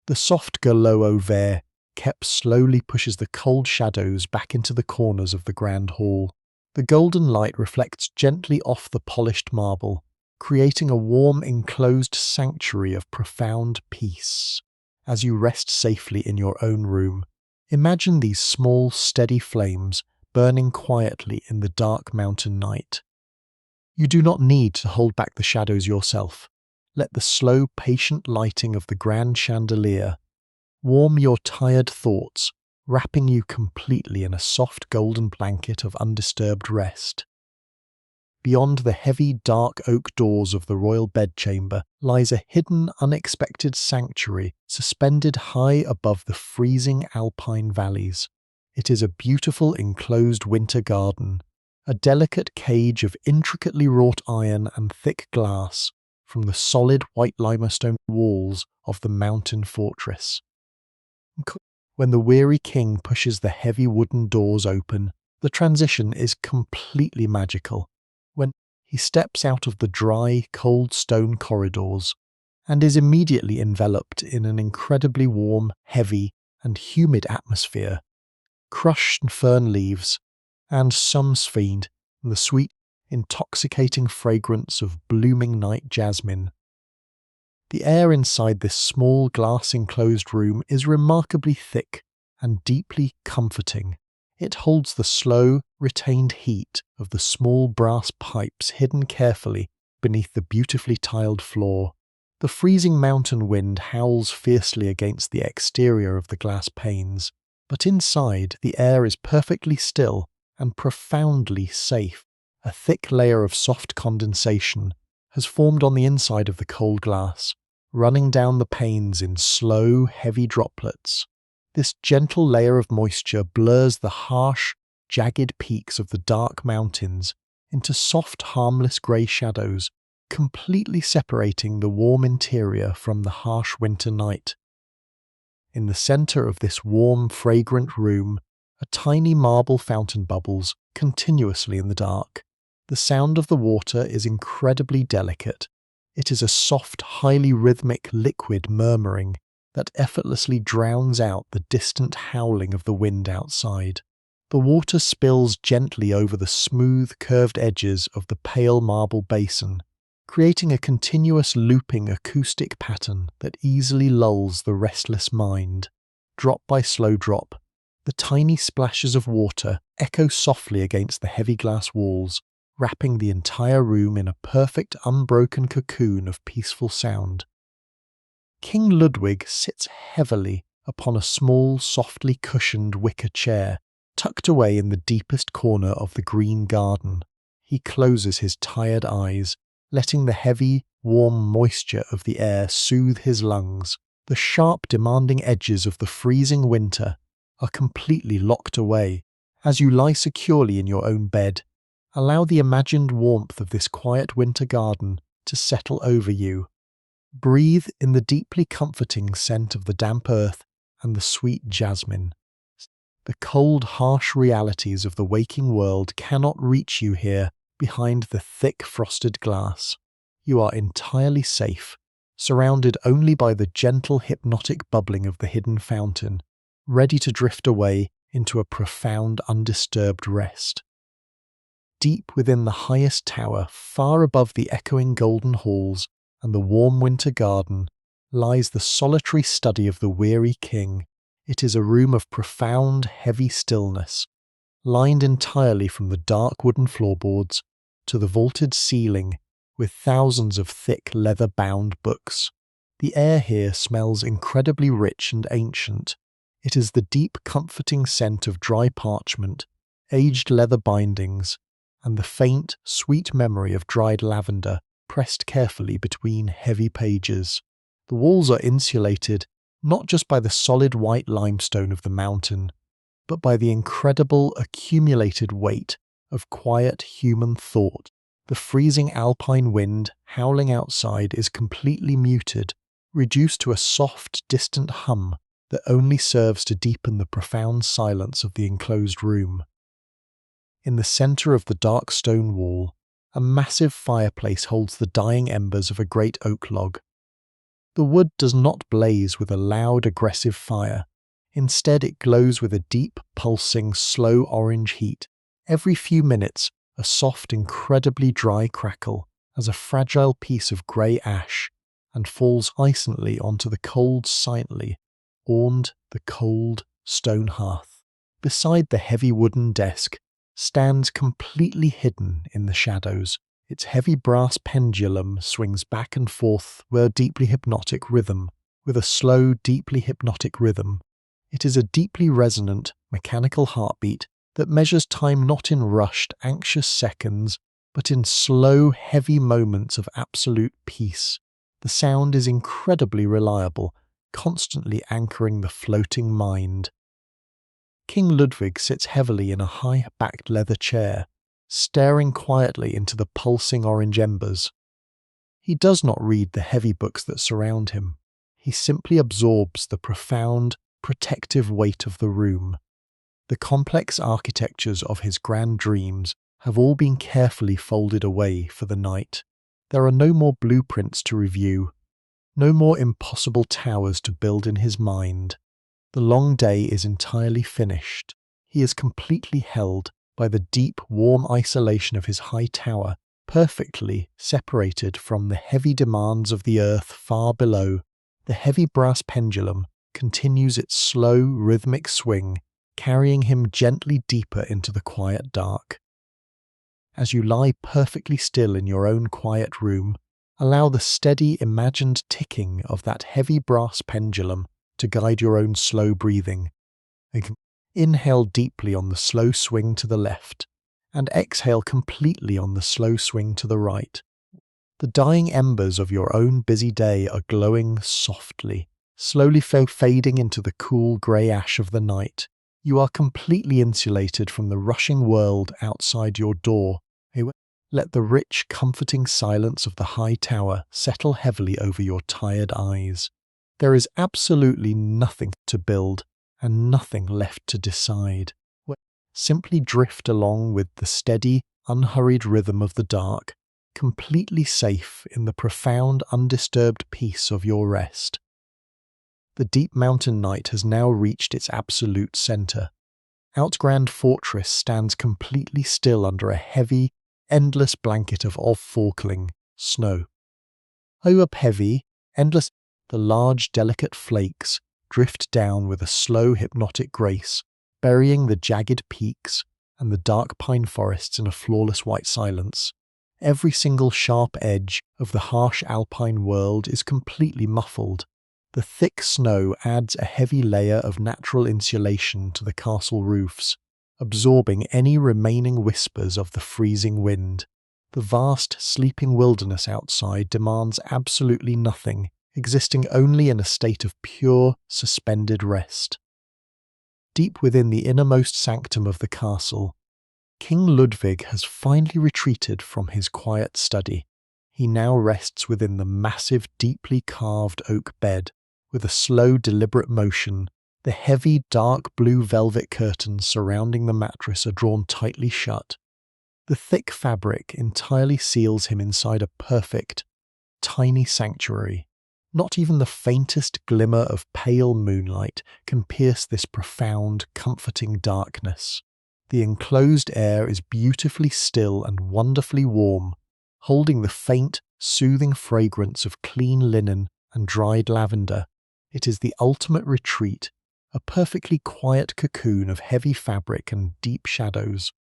The soft glow au vert kept slowly pushes the cold shadows back into the corners of the grand hall. The golden light reflects gently off the polished marble, creating a warm, enclosed sanctuary of profound peace. As you rest safely in your own room, imagine these small, steady flames burning quietly in the dark mountain night. You do not need to hold back the shadows yourself. Let the slow, patient lighting of the grand chandelier warm your tired thoughts, wrapping you completely in a soft golden blanket of undisturbed rest. Beyond the heavy, dark oak doors of the royal bedchamber lies a hidden, unexpected sanctuary suspended high above the freezing Alpine valleys. It is a beautiful enclosed winter garden, a delicate cage of intricately wrought iron and thick glass from the solid white limestone walls of the mountain fortress. When the weary king pushes the heavy wooden doors open, the transition is completely magical. When he steps out of the dry, cold stone corridors and is immediately enveloped in an incredibly warm, heavy, and humid atmosphere, crushed fern leaves and some sphene, the sweet, intoxicating fragrance of blooming night jasmine. The air inside this small glass-enclosed room is remarkably thick and deeply comforting. It holds the slow, retained heat of the small brass pipes hidden carefully beneath the beautifully tiled floor. The freezing mountain wind howls fiercely against the exterior of the glass panes, but inside the air is perfectly still and profoundly safe. A thick layer of soft condensation has formed on the inside of the cold glass, running down the panes in slow, heavy droplets. This gentle layer of moisture blurs the harsh, jagged peaks of the dark mountains into soft, harmless grey shadows, completely separating the warm interior from the harsh winter night. In the centre of this warm, fragrant room, a tiny marble fountain bubbles continuously in the dark. The sound of the water is incredibly delicate. It is a soft, highly rhythmic liquid murmuring that effortlessly drowns out the distant howling of the wind outside. The water spills gently over the smooth, curved edges of the pale marble basin, creating a continuous looping acoustic pattern that easily lulls the restless mind. Drop by slow drop, the tiny splashes of water echo softly against the heavy glass walls, wrapping the entire room in a perfect, unbroken cocoon of peaceful sound. King Ludwig sits heavily upon a small, softly cushioned wicker chair, tucked away in the deepest corner of the green garden. He closes his tired eyes, letting the heavy, warm moisture of the air soothe his lungs. The sharp, demanding edges of the freezing winter are completely locked away. As you lie securely in your own bed, allow the imagined warmth of this quiet winter garden to settle over you. Breathe in the deeply comforting scent of the damp earth and the sweet jasmine. The cold, harsh realities of the waking world cannot reach you here behind the thick frosted glass. You are entirely safe, surrounded only by the gentle, hypnotic bubbling of the hidden fountain, ready to drift away into a profound, undisturbed rest. Deep within the highest tower, far above the echoing golden halls and the warm winter garden, lies the solitary study of the weary king. It is a room of profound, heavy stillness, lined entirely from the dark wooden floorboards to the vaulted ceiling with thousands of thick leather-bound books. The air here smells incredibly rich and ancient. It is the deep, comforting scent of dry parchment, aged leather bindings, and the faint, sweet memory of dried lavender pressed carefully between heavy pages. The walls are insulated not just by the solid white limestone of the mountain, but by the incredible accumulated weight of quiet human thought. The freezing Alpine wind howling outside is completely muted, reduced to a soft, distant hum that only serves to deepen the profound silence of the enclosed room. In the centre of the dark stone wall, a massive fireplace holds the dying embers of a great oak log. The wood does not blaze with a loud, aggressive fire. Instead, it glows with a deep, pulsing, slow orange heat. Every few minutes, a soft, incredibly dry crackle as a fragile piece of grey ash and falls icily onto the cold, silently awned the cold stone hearth. Beside the heavy wooden desk stands completely hidden in the shadows. Its heavy brass pendulum swings back and forth with a deeply hypnotic rhythm. It is a deeply resonant, mechanical heartbeat that measures time not in rushed, anxious seconds, but in slow, heavy moments of absolute peace. The sound is incredibly reliable, constantly anchoring the floating mind. King Ludwig sits heavily in a high-backed leather chair, staring quietly into the pulsing orange embers. He does not read the heavy books that surround him. He simply absorbs the profound, protective weight of the room. The complex architectures of his grand dreams have all been carefully folded away for the night. There are no more blueprints to review, no more impossible towers to build in his mind. The long day is entirely finished. He is completely held by the deep, warm isolation of his high tower, perfectly separated from the heavy demands of the earth far below. The heavy brass pendulum continues its slow, rhythmic swing, carrying him gently deeper into the quiet dark. As you lie perfectly still in your own quiet room, allow the steady, imagined ticking of that heavy brass pendulum to guide your own slow breathing. Inhale deeply on the slow swing to the left, and exhale completely on the slow swing to the right. The dying embers of your own busy day are glowing softly, slowly fading into the cool grey ash of the night. You are completely insulated from the rushing world outside your door. Let the rich, comforting silence of the high tower settle heavily over your tired eyes. There is absolutely nothing to build and nothing left to decide. Simply drift along with the steady, unhurried rhythm of the dark, completely safe in the profound, undisturbed peace of your rest. The deep mountain night has now reached its absolute centre. Outgrand Fortress stands completely still under a heavy, endless blanket of falling snow. Up heavy, endless, the large, delicate flakes drift down with a slow, hypnotic grace, burying the jagged peaks and the dark pine forests in a flawless white silence. Every single sharp edge of the harsh alpine world is completely muffled. The thick snow adds a heavy layer of natural insulation to the castle roofs, absorbing any remaining whispers of the freezing wind. The vast, sleeping wilderness outside demands absolutely nothing, existing only in a state of pure, suspended rest. Deep within the innermost sanctum of the castle, King Ludwig has finally retreated from his quiet study. He now rests within the massive, deeply carved oak bed. With a slow, deliberate motion, the heavy, dark blue velvet curtains surrounding the mattress are drawn tightly shut. The thick fabric entirely seals him inside a perfect, tiny sanctuary. Not even the faintest glimmer of pale moonlight can pierce this profound, comforting darkness. The enclosed air is beautifully still and wonderfully warm, holding the faint, soothing fragrance of clean linen and dried lavender. It is the ultimate retreat, a perfectly quiet cocoon of heavy fabric and deep shadows.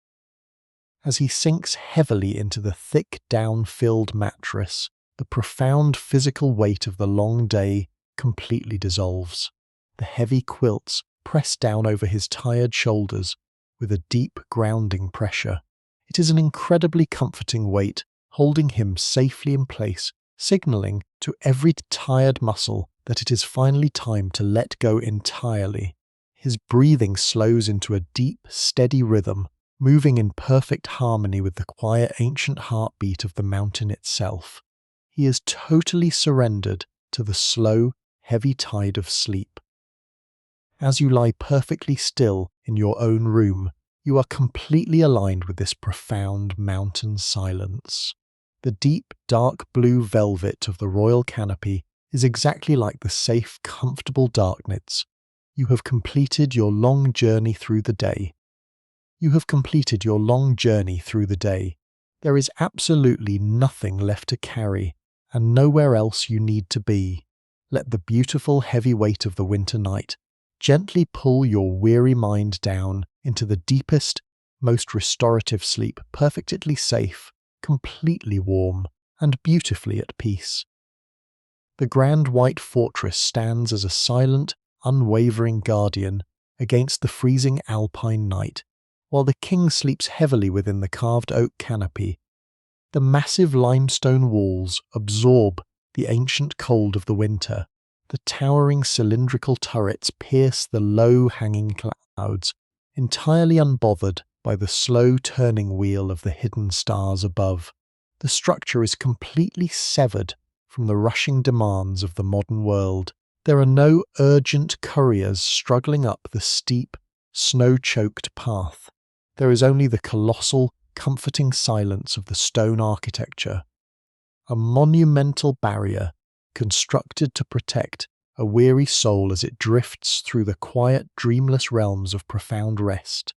As he sinks heavily into the thick, down-filled mattress, the profound physical weight of the long day completely dissolves. The heavy quilts press down over his tired shoulders with a deep, grounding pressure. It is an incredibly comforting weight, holding him safely in place, signaling to every tired muscle that it is finally time to let go entirely. His breathing slows into a deep, steady rhythm, moving in perfect harmony with the quiet, ancient heartbeat of the mountain itself. He is totally surrendered to the slow, heavy tide of sleep. As you lie perfectly still in your own room, you are completely aligned with this profound mountain silence. The deep, dark blue velvet of the royal canopy is exactly like the safe, comfortable darkness. You have completed your long journey through the day. There is absolutely nothing left to carry, and nowhere else you need to be. Let the beautiful heavy weight of the winter night gently pull your weary mind down into the deepest, most restorative sleep, perfectly safe, completely warm, and beautifully at peace. The grand white fortress stands as a silent, unwavering guardian against the freezing Alpine night, while the king sleeps heavily within the carved oak canopy. The massive limestone walls absorb the ancient cold of the winter. The towering cylindrical turrets pierce the low-hanging clouds, entirely unbothered by the slow turning wheel of the hidden stars above. The structure is completely severed from the rushing demands of the modern world. There are no urgent couriers struggling up the steep, snow-choked path. There is only the colossal, comforting silence of the stone architecture, a monumental barrier constructed to protect a weary soul as it drifts through the quiet, dreamless realms of profound rest.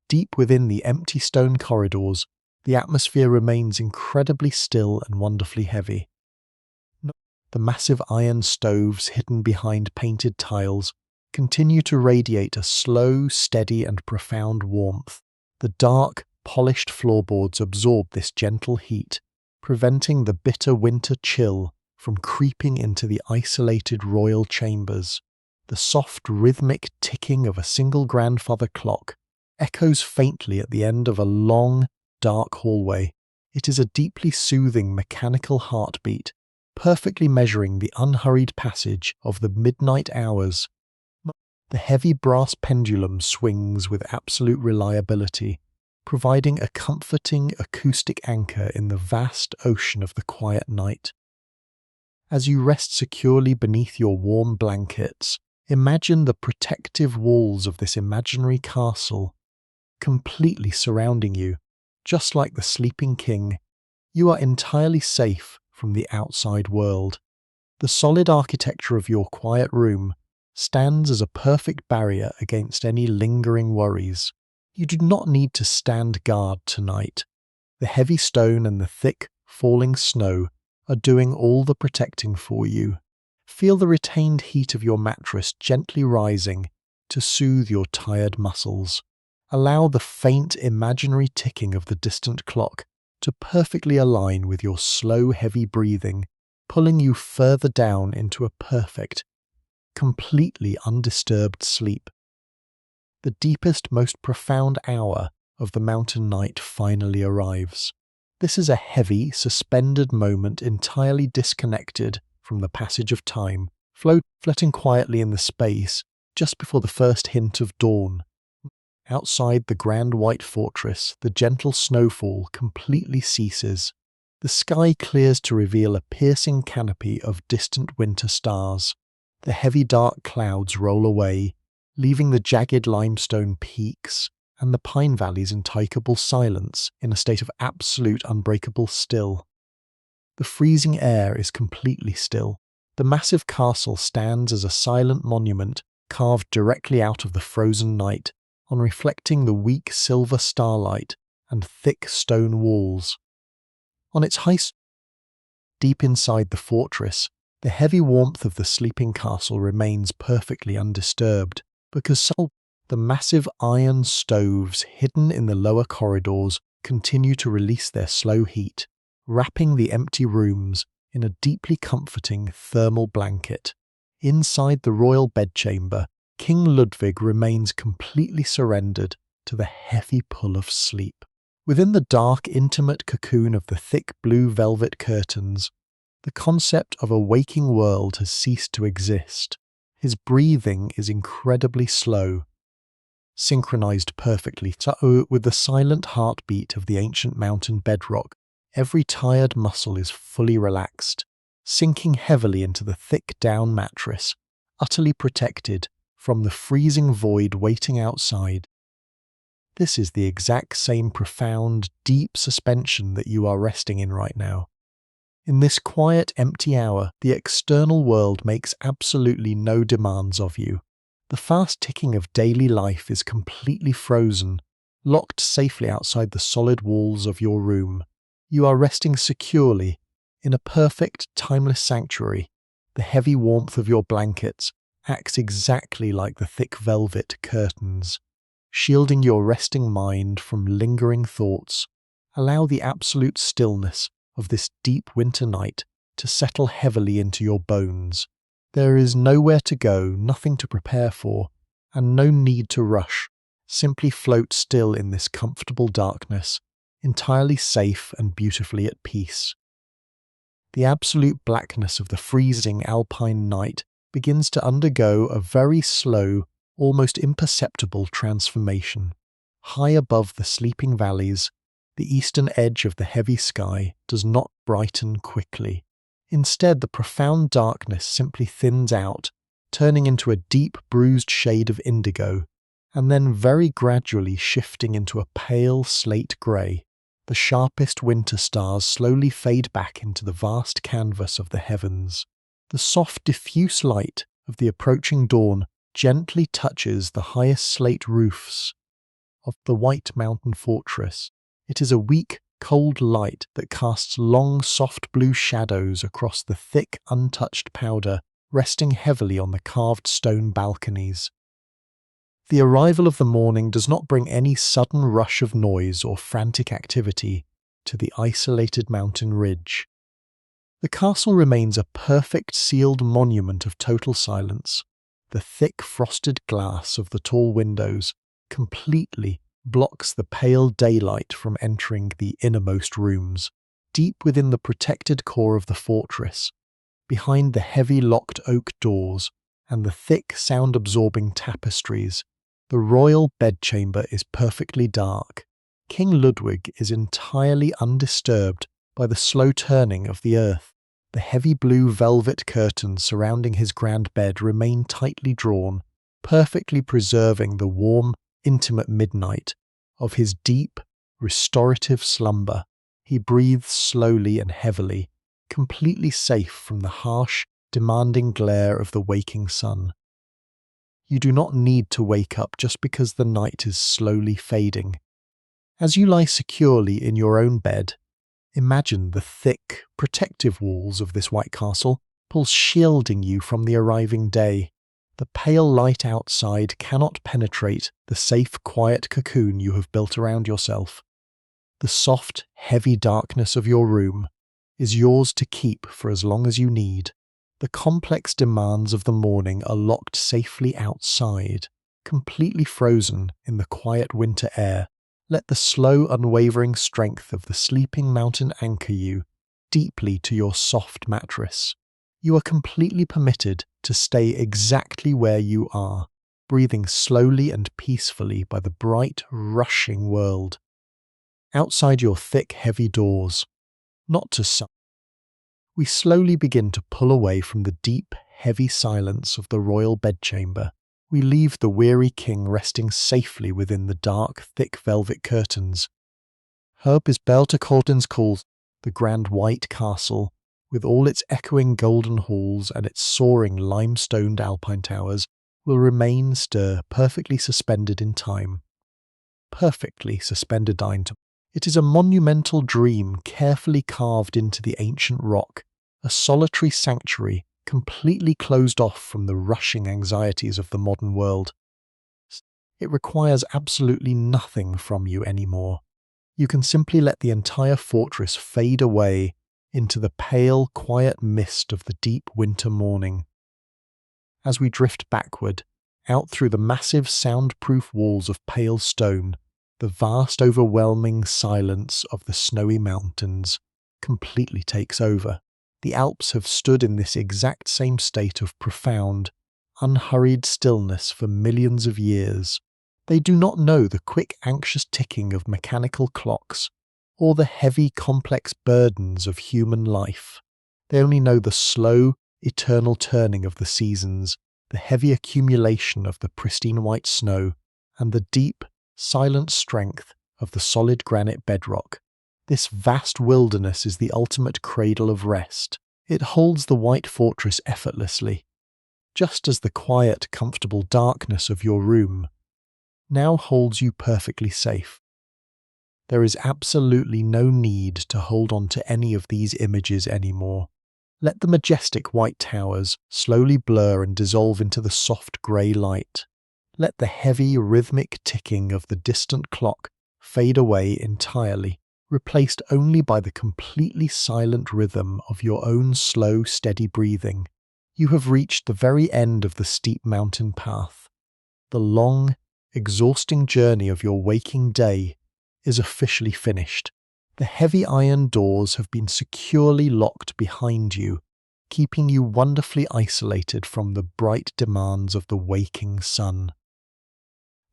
Deep within the empty stone corridors, the atmosphere remains incredibly still and wonderfully heavy. The massive iron stoves hidden behind painted tiles continue to radiate a slow, steady and profound warmth. The dark, polished floorboards absorb this gentle heat, preventing the bitter winter chill from creeping into the isolated royal chambers. The soft, rhythmic ticking of a single grandfather clock echoes faintly at the end of a long, dark hallway. It is a deeply soothing mechanical heartbeat, perfectly measuring the unhurried passage of the midnight hours. The heavy brass pendulum swings with absolute reliability, providing a comforting acoustic anchor in the vast ocean of the quiet night. As you rest securely beneath your warm blankets, imagine the protective walls of this imaginary castle completely surrounding you. Just like the sleeping king, you are entirely safe from the outside world. The solid architecture of your quiet room stands as a perfect barrier against any lingering worries. You do not need to stand guard tonight. The heavy stone and the thick, falling snow are doing all the protecting for you. Feel the retained heat of your mattress gently rising to soothe your tired muscles. Allow the faint imaginary ticking of the distant clock to perfectly align with your slow, heavy breathing, pulling you further down into a perfect, completely undisturbed sleep. The deepest, most profound hour of the mountain night finally arrives. This is a heavy, suspended moment entirely disconnected from the passage of time, floating quietly in the space just before the first hint of dawn. Outside the grand white fortress, the gentle snowfall completely ceases. The sky clears to reveal a piercing canopy of distant winter stars. The heavy dark clouds roll away, leaving the jagged limestone peaks and the pine valleys in tykeable silence in a state of absolute unbreakable still. The freezing air is completely still. The massive castle stands as a silent monument carved directly out of the frozen night, on reflecting the weak silver starlight and thick stone walls. On its deep inside the fortress, the heavy warmth of the sleeping castle remains perfectly undisturbed, because the massive iron stoves hidden in the lower corridors continue to release their slow heat, wrapping the empty rooms in a deeply comforting thermal blanket. Inside the royal bedchamber, King Ludwig remains completely surrendered to the heavy pull of sleep. Within the dark, intimate cocoon of the thick blue velvet curtains, the concept of a waking world has ceased to exist. His breathing is incredibly slow, synchronized perfectly with the silent heartbeat of the ancient mountain bedrock. Every tired muscle is fully relaxed, sinking heavily into the thick down mattress, utterly protected from the freezing void waiting outside. This is the exact same profound, deep suspension that you are resting in right now. In this quiet, empty hour, the external world makes absolutely no demands of you. The fast ticking of daily life is completely frozen, locked safely outside the solid walls of your room. You are resting securely in a perfect, timeless sanctuary. The heavy warmth of your blankets acts exactly like the thick velvet curtains, shielding your resting mind from lingering thoughts. Allow the absolute stillness of this deep winter night to settle heavily into your bones. There is nowhere to go, nothing to prepare for, and no need to rush. Simply float still in this comfortable darkness, entirely safe and beautifully at peace. The absolute blackness of the freezing Alpine night begins to undergo a very slow, almost imperceptible transformation. High above the sleeping valleys, the eastern edge of the heavy sky does not brighten quickly. Instead, the profound darkness simply thins out, turning into a deep, bruised shade of indigo, and then very gradually shifting into a pale slate grey. The sharpest winter stars slowly fade back into the vast canvas of the heavens. The soft, diffuse light of the approaching dawn gently touches the highest slate roofs of the White Mountain Fortress. It is a weak, cold light that casts long, soft blue shadows across the thick, untouched powder, resting heavily on the carved stone balconies. The arrival of the morning does not bring any sudden rush of noise or frantic activity to the isolated mountain ridge. The castle remains a perfect sealed monument of total silence. The thick frosted glass of the tall windows completely blocks the pale daylight from entering the innermost rooms. Deep within the protected core of the fortress, behind the heavy locked oak doors and the thick sound-absorbing tapestries, the royal bedchamber is perfectly dark. King Ludwig is entirely undisturbed by the slow turning of the earth. The heavy blue velvet curtains surrounding his grand bed remain tightly drawn, perfectly preserving the warm, intimate midnight of his deep, restorative slumber. He breathes slowly and heavily, completely safe from the harsh, demanding glare of the waking sun. You do not need to wake up just because the night is slowly fading. As you lie securely in your own bed, imagine the thick, protective walls of this white castle shielding you from the arriving day. The pale light outside cannot penetrate the safe, quiet cocoon you have built around yourself. The soft, heavy darkness of your room is yours to keep for as long as you need. The complex demands of the morning are locked safely outside, completely frozen in the quiet winter air. Let the slow, unwavering strength of the sleeping mountain anchor you deeply to your soft mattress. You are completely permitted to stay exactly where you are, breathing slowly and peacefully by the bright, rushing world. Outside your thick, heavy doors, not to sun, we slowly begin to pull away from the deep, heavy silence of the royal bedchamber. We leave the weary king resting safely within the dark, thick velvet curtains. Herb is Belterkortens calls the grand white castle, with all its echoing golden halls and its soaring limestoned Alpine towers, will remain perfectly suspended in time. Perfectly suspended in time. It is a monumental dream carefully carved into the ancient rock, a solitary sanctuary completely closed off from the rushing anxieties of the modern world. It requires absolutely nothing from you anymore. You can simply let the entire fortress fade away into the pale, quiet mist of the deep winter morning. As we drift backward, out through the massive soundproof walls of pale stone, the vast overwhelming silence of the snowy mountains completely takes over. The Alps have stood in this exact same state of profound, unhurried stillness for millions of years. They do not know the quick, anxious ticking of mechanical clocks, or the heavy, complex burdens of human life. They only know the slow, eternal turning of the seasons, the heavy accumulation of the pristine white snow, and the deep, silent strength of the solid granite bedrock. This vast wilderness is the ultimate cradle of rest. It holds the white fortress effortlessly, just as the quiet, comfortable darkness of your room now holds you perfectly safe. There is absolutely no need to hold on to any of these images anymore. Let the majestic white towers slowly blur and dissolve into the soft grey light. Let the heavy, rhythmic ticking of the distant clock fade away entirely, replaced only by the completely silent rhythm of your own slow, steady breathing. You have reached the very end of the steep mountain path. The long, exhausting journey of your waking day is officially finished. The heavy iron doors have been securely locked behind you, keeping you wonderfully isolated from the bright demands of the waking sun.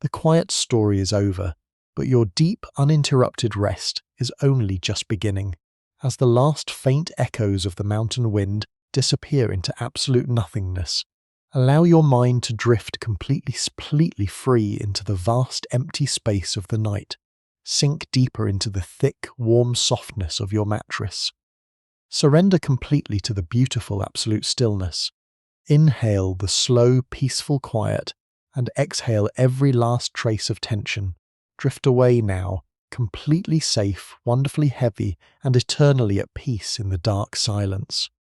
The quiet story is over, but your deep, uninterrupted rest is only just beginning. As the last faint echoes of the mountain wind disappear into absolute nothingness, allow your mind to drift completely free into the vast empty space of the night. Sink deeper into the thick, warm softness of your mattress. Surrender completely to the beautiful absolute stillness. Inhale the slow, peaceful quiet and exhale every last trace of tension. drift away now, completely safe, wonderfully heavy, and eternally at peace in the dark silence.